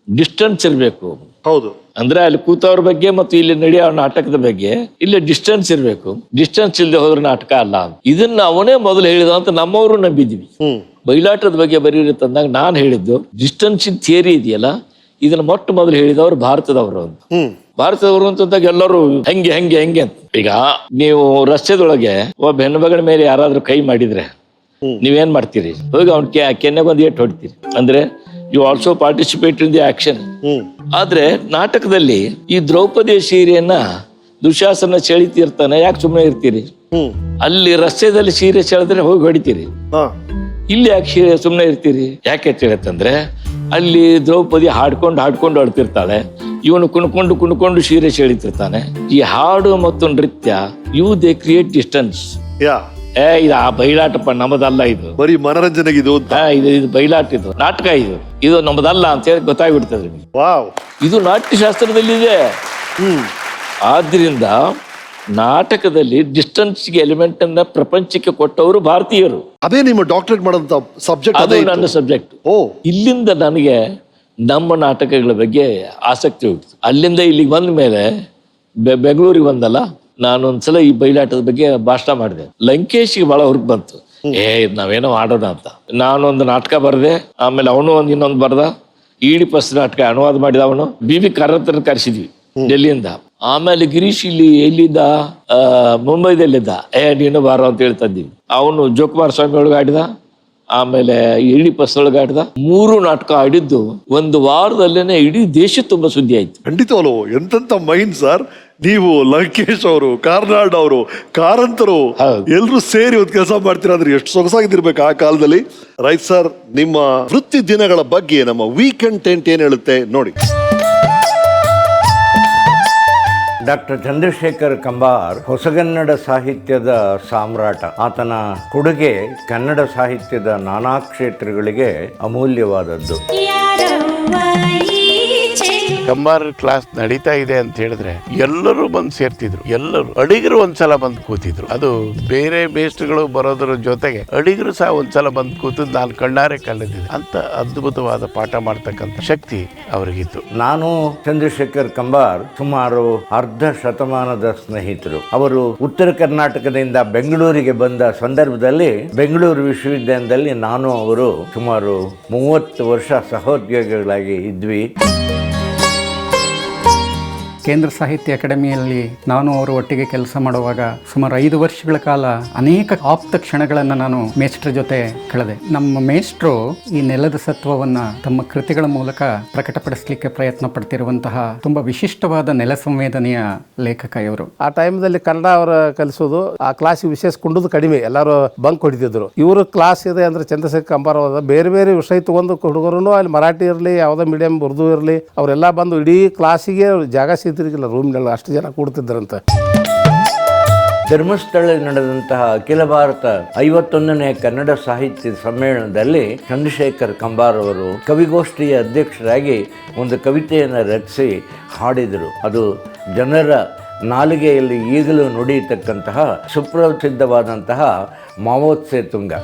ಡಿಸ್ಟೆನ್ಸ್ ಇರಬೇಕು. ಹೌದು, ಅಂದ್ರೆ ಅಲ್ಲಿ ಕೂತವ್ರ ಬಗ್ಗೆ ಮತ್ತು ಇಲ್ಲಿ ನಡೆಯೋ ನಾಟಕದ ಬಗ್ಗೆ ಇಲ್ಲಿ ಡಿಸ್ಟೆನ್ಸ್ ಇರಬೇಕು. ಡಿಸ್ಟೆನ್ಸ್ ಇಲ್ಲದೆ ಹೋದ್ರೆ ನಾಟಕ ಅಲ್ಲ. ಇದನ್ನ ಅವನೇ ಮೊದಲು ಹೇಳಿದ ಅಂತ ನಮ್ಮವರು ನಂಬಿದ್ವಿ. ಬಯಲಾಟದ ಬಗ್ಗೆ ಬರೀರಿ ತಂದಾಗ ನಾನು ಹೇಳಿದ್ದು, ಡಿಸ್ಟೆನ್ಸ್ ಥಿಯರಿ ಇದೆಯಲ್ಲ, ಇದನ್ನ ಮೊಟ್ಟ ಮೊದಲು ಹೇಳಿದವರು ಭಾರತದವರು ಅಂತ. ಭಾರತದವರು ಅಂತಂದಾಗ ಎಲ್ಲರೂ ಹೆಂಗೆ ಹೆಂಗೆ ಹೆಂಗೆ ಅಂತ. ಈಗ ನೀವು ರಸ್ತೆದೊಳಗೆ ಒಬ್ಬ ಹೆಣ್ಮಗಳ ಮೇಲೆ ಯಾರಾದ್ರೂ ಕೈ ಮಾಡಿದ್ರೆ ನೀವೇನ್ ಮಾಡ್ತೀರಿ? ಹೋಗಿ ಅವ್ನ ಕೆನ್ನೆಗೆ ಒಂದು ಏಟ್ ಹೊಡಿತೀರಿ. ಅಂದ್ರೆ you also participate in the action. ಆದ್ರೆ ನಾಟಕದಲ್ಲಿ ಈ ದ್ರೌಪದಿ ಸೀರೆಯನ್ನ ದುಶಾಸನ ಸೆಳಿತಿರ್ತಾನೆ, ಯಾಕೆ ಸುಮ್ಮನೆ ಇರ್ತೀರಿ? ಅಲ್ಲಿ ರಸ್ತೆದಲ್ಲಿ ಸೀರೆ ಸೆಳೆದ್ರೆ ಹೋಗಿ ಹೊಡಿತೀರಿ. ಇಲ್ಲಿ ಯಾಕೆ ಸುಮ್ಮನೆ ಇರ್ತೀರಿ? ಯಾಕೆ ಹೇಳತ್ತಂದ್ರೆ, ಅಲ್ಲಿ ದ್ರೌಪದಿ ಹಾಡ್ಕೊಂಡು ಆಡ್ತಿರ್ತಾಳೆ, ಇವನು ಕುಣ್ಕೊಂಡು ಸೀರೆ ಸೆಳಿತಿರ್ತಾನೆ. ಈ ಹಾಡು ಮತ್ತು ನೃತ್ಯ ಇವು ದೇ ಕ್ರಿಯೇಟ್ ಡಿಸ್ಟೆನ್ಸ್. ಇದು ಆ ಬಯಲಾಟಪ್ಪ, ನಮ್ಮದಲ್ಲ ಇದು, ಬರೀ ಮನರಂಜನೆಗೆ ಇದು ಇದು ಬಯಲಾಟ, ಇದು ನಾಟಕ, ಇದು ನಮ್ಮದಲ್ಲ ಅಂತ ಹೇಳಿ ಗೊತ್ತಾಗ್ಬಿಡ್ತದೆ. ಇದು ನಾಟ್ಯಶಾಸ್ತ್ರದಲ್ಲಿದೆ. ಆದ್ರಿಂದ ನಾಟಕದಲ್ಲಿ ಡಿಸ್ಟೆನ್ಸ್ಗೆ ಎಲಿಮೆಂಟ್ ಅನ್ನ ಪ್ರಪಂಚಕ್ಕೆ ಕೊಟ್ಟವರು ಭಾರತೀಯರು. ಅದೇ ನಿಮ್ಮ ಡಾಕ್ಟರೇಟ್ ಮಾಡೋಂತ ಸಬ್ಜೆಕ್ಟ್? ಅದು ನನ್ನ ಸಬ್ಜೆಕ್ಟ್. ಇಲ್ಲಿಂದ ನನಗೆ ನಮ್ಮ ನಾಟಕಗಳ ಬಗ್ಗೆ ಆಸಕ್ತಿ ಹೋಗ್ತು. ಅಲ್ಲಿಂದ ಇಲ್ಲಿಗೆ ಬಂದ ಮೇಲೆ ಬೆಂಗಳೂರಿಗೆ ಬಂದಲ್ಲ, ನಾನೊಂದ್ಸಲ ಈ ಬಯಲಾಟದ ಬಗ್ಗೆ ಭಾಷಣ ಮಾಡಿದೆ. ಲಂಕೇಶ್ಗೆ ಬಹಳ ಹುರುಪ್ ಬಂತು, ನಾವೇನೋ ಮಾಡೋಣ ಅಂತ. ನಾನೊಂದು ನಾಟಕ ಬರ್ದೆ, ಆಮೇಲೆ ಅವನು ಇನ್ನೊಂದು ಬರ್ದ, ಈಡಿಪಸ್ ನಾಟಕ ಅನುವಾದ ಮಾಡಿದ ಅವನು. ಬಿ ಕಾರಂತರ ಕರೆಸಿದ್ವಿ ಡೆಲ್ಲಿಯಿಂದ. ಆಮೇಲೆ ಗಿರೀಶ್ ಇಲ್ಲಿ ಎಲ್ಲಿದ್ದ, ಮುಂಬೈದಲ್ಲಿದ್ದ. ನೀನು ಬಾರೋ ಅಂತ ಹೇಳ್ತಾ ಇದ್ದೀವಿ. ಅವನು ಜೋಕುಮಾರ್ ಸ್ವಾಮಿ ಒಳಗೆ ಆಡಿದ, ಆಮೇಲೆ ಈಡಿಪಸ್ ಒಳಗೆ ಆಡಿದ. 3 ನಾಟಕ ಆಡಿದ್ದು ಒಂದು ವಾರದಲ್ಲೇನೆ ಇಡೀ ದೇಶ ತುಂಬಾ ಸುದ್ದಿ ಆಯ್ತು. ಖಂಡಿತವಲ್ಲ, ಎಂತೆಂತ ಮೈಂಡ್ ಸರ್. ನೀವು ಲಂಕೇಶ್ ಅವರು, ಕಾರ್ನಾಡ್ ಅವರು, ಕಾರಂತರು ಎಲ್ರು ಸೇರಿ ಒಂದು ಕೆಲಸ ಮಾಡ್ತೀರಾ ಅಂದ್ರೆ ಎಷ್ಟು ಸೊಗಸಾಗಿರ್ಬೇಕು ಆ ಕಾಲದಲ್ಲಿ. ರೈಟ್ ಸರ್, ನಿಮ್ಮ ವೃತ್ತಿ ದಿನಗಳ ಬಗ್ಗೆ ನಮ್ಮ ವೀಕೆಂಡ್ ಟೆಂಟ್ ಏನ್ ಹೇಳುತ್ತೆ ನೋಡಿ. ಡಾಕ್ಟರ್ ಚಂದ್ರಶೇಖರ್ ಕಂಬಾರ್ ಹೊಸಗನ್ನಡ ಸಾಹಿತ್ಯದ ಸಾಮ್ರಾಟ. ಆತನ ಕೊಡುಗೆ ಕನ್ನಡ ಸಾಹಿತ್ಯದ ನಾನಾ ಕ್ಷೇತ್ರಗಳಿಗೆ ಅಮೂಲ್ಯವಾದದ್ದು. ಕಂಬಾರ ಕ್ಲಾಸ್ ನಡೀತಾ ಇದೆ ಅಂತ ಹೇಳಿದ್ರೆ ಎಲ್ಲರೂ ಬಂದು ಸೇರ್ತಿದ್ರು. ಎಲ್ಲರೂ ಅಡಿಗರು ಒಂದ್ಸಲ ಬಂದು ಕೂತಿದ್ರು. ಅದು ಬೇರೆ ಬೇಸ್ಟ್ಗಳು ಬರೋದ್ರ ಜೊತೆಗೆ ಅಡಿಗರು ಸಹ ಒಂದ್ಸಲ ಬಂದು ಕೂತು ನಾನು ಕಣ್ಣಾರೆ ಕಂಡಿದ್ದೆ. ಅಂತ ಅದ್ಭುತವಾದ ಪಾಠ ಮಾಡ್ತಕ್ಕಂಥ ಶಕ್ತಿ ಅವರಿಗಿತ್ತು. ನಾನು ಚಂದ್ರಶೇಖರ್ ಕಂಬಾರ್ ಸುಮಾರು ಅರ್ಧ ಶತಮಾನದ ಸ್ನೇಹಿತರು. ಅವರು ಉತ್ತರ ಕರ್ನಾಟಕದಿಂದ ಬೆಂಗಳೂರಿಗೆ ಬಂದ ಸಂದರ್ಭದಲ್ಲಿ ಬೆಂಗಳೂರು ವಿಶ್ವವಿದ್ಯಾಲಯದಲ್ಲಿ ನಾನು ಅವರು ಸುಮಾರು 30 ವರ್ಷ ಸಹೋದ್ಯೋಗಿಗಳಾಗಿ ಇದ್ವಿ. ಕೇಂದ್ರ ಸಾಹಿತ್ಯ ಅಕಾಡೆಮಿಯಲ್ಲಿ ನಾನು ಅವರು ಒಟ್ಟಿಗೆ ಕೆಲಸ ಮಾಡುವಾಗ ಸುಮಾರು 5 ವರ್ಷಗಳ ಕಾಲ ಅನೇಕ ಆಪ್ತ ಕ್ಷಣಗಳನ್ನು ನಾನು ಮೇಷ್ಟ್ರ ಜೊತೆ ಕಳೆದೆ. ನಮ್ಮ ಮೇಷ್ಟ್ರು ಈ ನೆಲದ ಸತ್ವವನ್ನು ತಮ್ಮ ಕೃತಿಗಳ ಮೂಲಕ ಪ್ರಕಟಪಡಿಸಲಿಕ್ಕೆ ಪ್ರಯತ್ನ ಪಡ್ತಿರುವಂತಹ ತುಂಬ ವಿಶಿಷ್ಟವಾದ ನೆಲ ಸಂವೇದನೆಯ ಲೇಖಕ ಇವರು. ಆ ಟೈಮ್ದಲ್ಲಿ ಕನ್ನಡ ಅವರ ಕಲಿಸೋದು, ಆ ಕ್ಲಾಸಿಗೆ ವಿಶೇಷ ಕೊಂಡದ್ದು ಕಡಿಮೆ, ಎಲ್ಲರೂ ಬಂಕ್ ಹೊಡಿತಿದ್ರು. ಇವರು ಕ್ಲಾಸ್ ಇದೆ ಅಂದ್ರೆ ಚಂದ್ರಶೇಖರ್ ಕಂಬಾರ್ ಬೇರೆ ಬೇರೆ ವಿಷಯ ತಗೊಂಡು ಹುಡುಗರು ಅಲ್ಲಿ ಮರಾಠಿ ಇರಲಿ, ಯಾವುದೋ ಮೀಡಿಯಂ ಉರ್ದು ಇರಲಿ, ಅವರೆಲ್ಲ ಬಂದು ಇಡೀ ಕ್ಲಾಸಿಗೆ ಜಾಗ ಸಿಗ್ತಿರ್ಲಿಲ್ಲ. ರೂಮ್ನಲ್ಲಿ ಅಷ್ಟು ಜನ ಕೂಡ್ತಿದ್ರಂತೆ. ಧರ್ಮಸ್ಥಳದಲ್ಲಿ ನಡೆದಂತಹ ಅಖಿಲ ಭಾರತ 51ನೇ ಕನ್ನಡ ಸಾಹಿತ್ಯ ಸಮ್ಮೇಳನದಲ್ಲಿ ಚಂದ್ರಶೇಖರ್ ಕಂಬಾರ್ ಅವರು ಕವಿಗೋಷ್ಠಿಯ ಅಧ್ಯಕ್ಷರಾಗಿ ಒಂದು ಕವಿತೆಯನ್ನು ರಚಿಸಿ ಹಾಡಿದರು. ಅದು ಜನರ ನಾಲಿಗೆಯಲ್ಲಿ ಈಗಲೂ ನುಡಿಯತಕ್ಕಂತಹ ಸುಪ್ರಸಿದ್ಧವಾದಂತಹ ಮಾವೋತ್ಸೆ ತುಂಗ.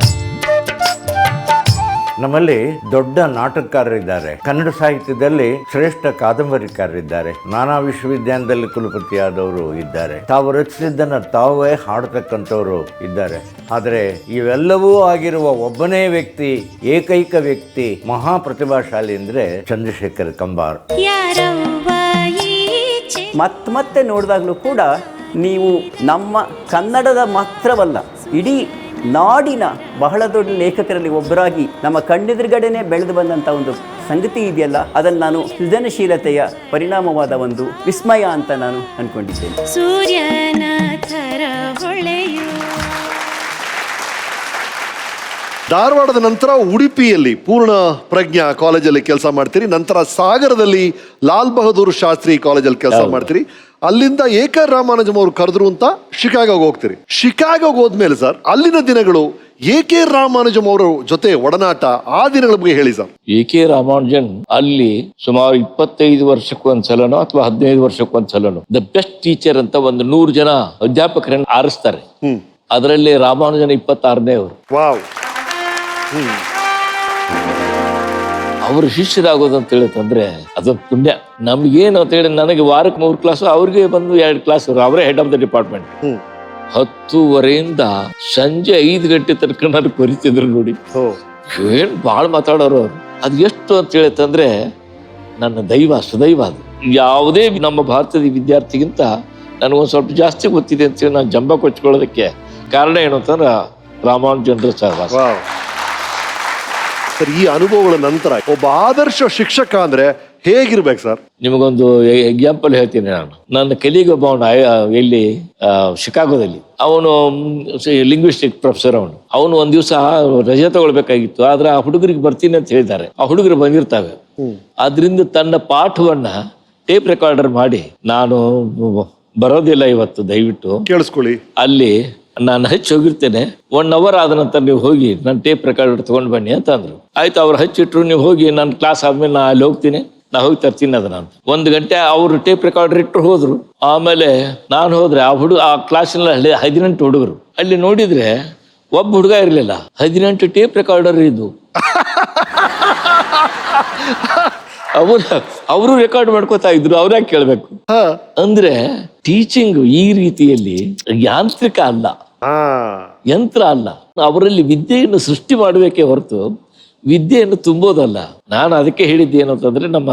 ನಮ್ಮಲ್ಲಿ ದೊಡ್ಡ ನಾಟಕಕಾರರಿದ್ದಾರೆ, ಕನ್ನಡ ಸಾಹಿತ್ಯದಲ್ಲಿ ಶ್ರೇಷ್ಠ ಕಾದಂಬರಿಕಾರರಿದ್ದಾರೆ, ನಾನಾ ವಿಶ್ವವಿದ್ಯಾಲಯದಲ್ಲಿ ಕುಲಪತಿಯಾದವರು ಇದ್ದಾರೆ, ತಾವು ರಚಿಸಿದ್ದನ್ನು ತಾವೇ ಹಾಡತಕ್ಕಂಥವರು ಇದ್ದಾರೆ. ಆದರೆ ಇವೆಲ್ಲವೂ ಆಗಿರುವ ಒಬ್ಬನೇ ವ್ಯಕ್ತಿ, ಏಕೈಕ ವ್ಯಕ್ತಿ, ಮಹಾ ಪ್ರತಿಭಾಶಾಲಿ ಅಂದರೆ ಚಂದ್ರಶೇಖರ್ ಕಂಬಾರ್. ಮತ್ತೆ ನೋಡಿದಾಗಲೂ ಕೂಡ ನೀವು ನಮ್ಮ ಕನ್ನಡದ ಮಾತ್ರವಲ್ಲ, ಇಡೀ ನಾಡಿನ ಬಹಳ ದೊಡ್ಡ ಲೇಖಕರಲ್ಲಿ ಒಬ್ಬರಾಗಿ ನಮ್ಮ ಕಣ್ಣೆದುರುಗಡೆನೆ ಬೆಳೆದು ಬಂದಂಥ ಒಂದು ಸಂಗತಿ ಇದೆಯಲ್ಲ, ಅದನ್ನು ನಾನು ಸೃಜನಶೀಲತೆಯ ಪರಿಣಾಮವಾದ ಒಂದು ವಿಸ್ಮಯ ಅಂತ ನಾನು ಅಂದ್ಕೊಂಡಿದ್ದೇನೆ. ಸೂರ್ಯನ ಥರ ಹೊಳೆಯು. ಧಾರವಾಡದ ನಂತರ ಉಡುಪಿಯಲ್ಲಿ ಪೂರ್ಣ ಪ್ರಜ್ಞಾ ಕಾಲೇಜಲ್ಲಿ ಕೆಲಸ ಮಾಡ್ತೀರಿ. ನಂತರ ಸಾಗರದಲ್ಲಿ ಲಾಲ್ ಬಹದ್ದೂರ್ ಶಾಸ್ತ್ರಿ ಕಾಲೇಜಲ್ಲಿ ಕೆಲಸ ಮಾಡ್ತೀರಿ. ಅಲ್ಲಿಂದ ಏಕರ್ ರಾಮಾನುಜಂ ಅವರು ಕರೆದ್ರು ಅಂತ ಶಿಕಾಗೋಗೆ ಹೋಗ್ತೀರಿ. ಶಿಕಾಗೋಗೆ ಹೋದ್ಮೇಲೆ ಸರ್ ಅಲ್ಲಿನ ದಿನಗಳು, ಎ.ಕೆ. ರಾಮಾನುಜಂ ಅವರ ಜೊತೆ ಒಡನಾಟ, ಆ ದಿನಗಳ ಬಗ್ಗೆ ಹೇಳಿ ಸರ್. ಎ.ಕೆ. ರಾಮಾನುಜನ್ ಅಲ್ಲಿ ಸುಮಾರು 25 ವರ್ಷಕ್ಕೊಂದ್ಸಲನೋ ಅಥವಾ 15 ವರ್ಷಕ್ಕೊಂದ್ಸಲನೋ ದ ಬೆಸ್ಟ್ ಟೀಚರ್ ಅಂತ ಒಂದು 100 ಜನ ಅಧ್ಯಾಪಕರನ್ನು ಆರಿಸ್ತಾರೆ. ಅದರಲ್ಲಿ ರಾಮಾನುಜನ್ 26ನೇ ಅವರು. ವಾವ್. ಅವ್ರ ಶಿಷ್ಯರಾಗೋದು ಅಂತ ಹೇಳಿತಂದ್ರೆ ಅದೊಂದು ಪುಣ್ಯ. ನಮ್ಗೇನು ಅಂತ ಹೇಳಿ, ನನಗೆ ವಾರಕ್ಕೆ 3 ಕ್ಲಾಸು, ಅವ್ರಿಗೆ ಬಂದು 2 ಕ್ಲಾಸ್. ಅವರೇ ಹೆಡ್ ಆಫ್ ದ ಡಿಪಾರ್ಟ್ಮೆಂಟ್. 10:30 ಸಂಜೆ 5 ಗಂಟೆ ತನಕ ನನಗೆ ಕೊರಿತಿದ್ರು ನೋಡಿ. ಏನ್ ಬಾಳ್ ಮಾತಾಡೋರು ಅವ್ರು. ಅದು ಎಷ್ಟು ಅಂತ ಹೇಳಿತಂದ್ರೆ ನನ್ನ ದೈವ, ಸುದೈವ. ಅದು ಯಾವುದೇ ನಮ್ಮ ಭಾರತದ ವಿದ್ಯಾರ್ಥಿಗಿಂತ ನನಗೊಂದು ಸ್ವಲ್ಪ ಜಾಸ್ತಿ ಗೊತ್ತಿದೆ ಅಂತೇಳಿ ನಾನು ಜಂಬ ಕೊಚ್ಕೊಳ್ಳೋದಕ್ಕೆ ಕಾರಣ ಏನು ಅಂತಂದ್ರೆ ರಾಮಾನುಜನ್ರ ಸಹವಾಸ. ಸರ್, ಈ ಅನುಭವಗಳ ನಂತರ ಒಬ್ಬ ಆದರ್ಶ ಶಿಕ್ಷಕ ಅಂದ್ರೆ ಹೇಗಿರ್ಬೇಕು ಸರ್? ನಿಮಗೊಂದು ಎಕ್ಸಾಂಪಲ್ ಹೇಳ್ತೀನಿ ನಾನು. ನನ್ನ ಕಲೀಗ್ ಒಬ್ಬ ಎಲ್ಲಿ ಶಿಕಾಗೋದಲ್ಲಿ, ಅವನು ಲಿಂಗ್ವಿಸ್ಟಿಕ್ ಪ್ರೊಫೆಸರ್. ಅವನು ಒಂದ್ ದಿವಸ ರಜೆ ತಗೊಳ್ಬೇಕಾಗಿತ್ತು, ಆದ್ರೆ ಆ ಹುಡುಗರಿಗೆ ಬರ್ತೀನಿ ಅಂತ ಹೇಳಿದ್ದಾರೆ. ಆ ಹುಡುಗರು ಬಂದಿರ್ತಾವೆ. ಆದ್ರಿಂದ ತನ್ನ ಪಾಠವನ್ನ ಟೇಪ್ ರೆಕಾರ್ಡರ್ ಮಾಡಿ, ನಾನು ಬರೋದಿಲ್ಲ ಇವತ್ತು, ದಯವಿಟ್ಟು ಕೇಳಿಸ್ಕೊಳ್ಳಿ, ಅಲ್ಲಿ ನಾನು ಹಚ್ಚಿ ಹೋಗಿರ್ತೇನೆ, 1 hour ಆದ ನಂತರ ನೀವು ಹೋಗಿ ನನ್ನ ಟೇಪ್ ರೆಕಾರ್ಡರ್ ತಗೊಂಡ್ ಬನ್ನಿ ಅಂತ ಅಂದ್ರು. ಆಯ್ತು, ಅವ್ರು ಹಚ್ಚಿಟ್ರು. ನೀವು ಹೋಗಿ ನನ್ನ ಕ್ಲಾಸ್ ಆದ್ಮೇಲೆ ನಾ ಅಲ್ಲಿ ಹೋಗ್ತೀನಿ, ನಾ ಹೋಗಿ ತರ್ತೀನಿ ಅದನ್ನ ಅಂತ. 1 ಗಂಟೆ ಅವರು ಟೇಪ್ ರೆಕಾರ್ಡರ್ ಇಟ್ಟರು, ಹೋದ್ರು. ಆಮೇಲೆ ನಾನು ಹೋದ್ರೆ ಆ ಕ್ಲಾಸಿನಲ್ಲಿ 18 ಹುಡುಗರು. ಅಲ್ಲಿ ನೋಡಿದ್ರೆ ಒಬ್ಬ ಹುಡುಗ ಇರ್ಲಿಲ್ಲ, 18 ಟೇಪ್ ರೆಕಾರ್ಡರ್ ಇದು. ಅವರು ರೆಕಾರ್ಡ್ ಮಾಡ್ಕೋತಾ ಇದ್ರು, ಅವ್ರ್ಯಾಕೆ ಕೇಳ್ಬೇಕು? ಅಂದ್ರೆ ಟೀಚಿಂಗ್ ಈ ರೀತಿಯಲ್ಲಿ ಯಾಂತ್ರಿಕ ಅಲ್ಲ, ಯಂತ್ರ ಅಲ್ಲ. ಅವರಲ್ಲಿ ವಿದ್ಯೆಯನ್ನು ಸೃಷ್ಟಿ ಮಾಡಬೇಕೇ ಹೊರತು ವಿದ್ಯೆಯನ್ನು ತುಂಬೋದಲ್ಲ. ನಾನು ಅದಕ್ಕೆ ಹೇಳಿದ್ದೆ ಏನು ಅಂತಂದ್ರೆ, ನಮ್ಮ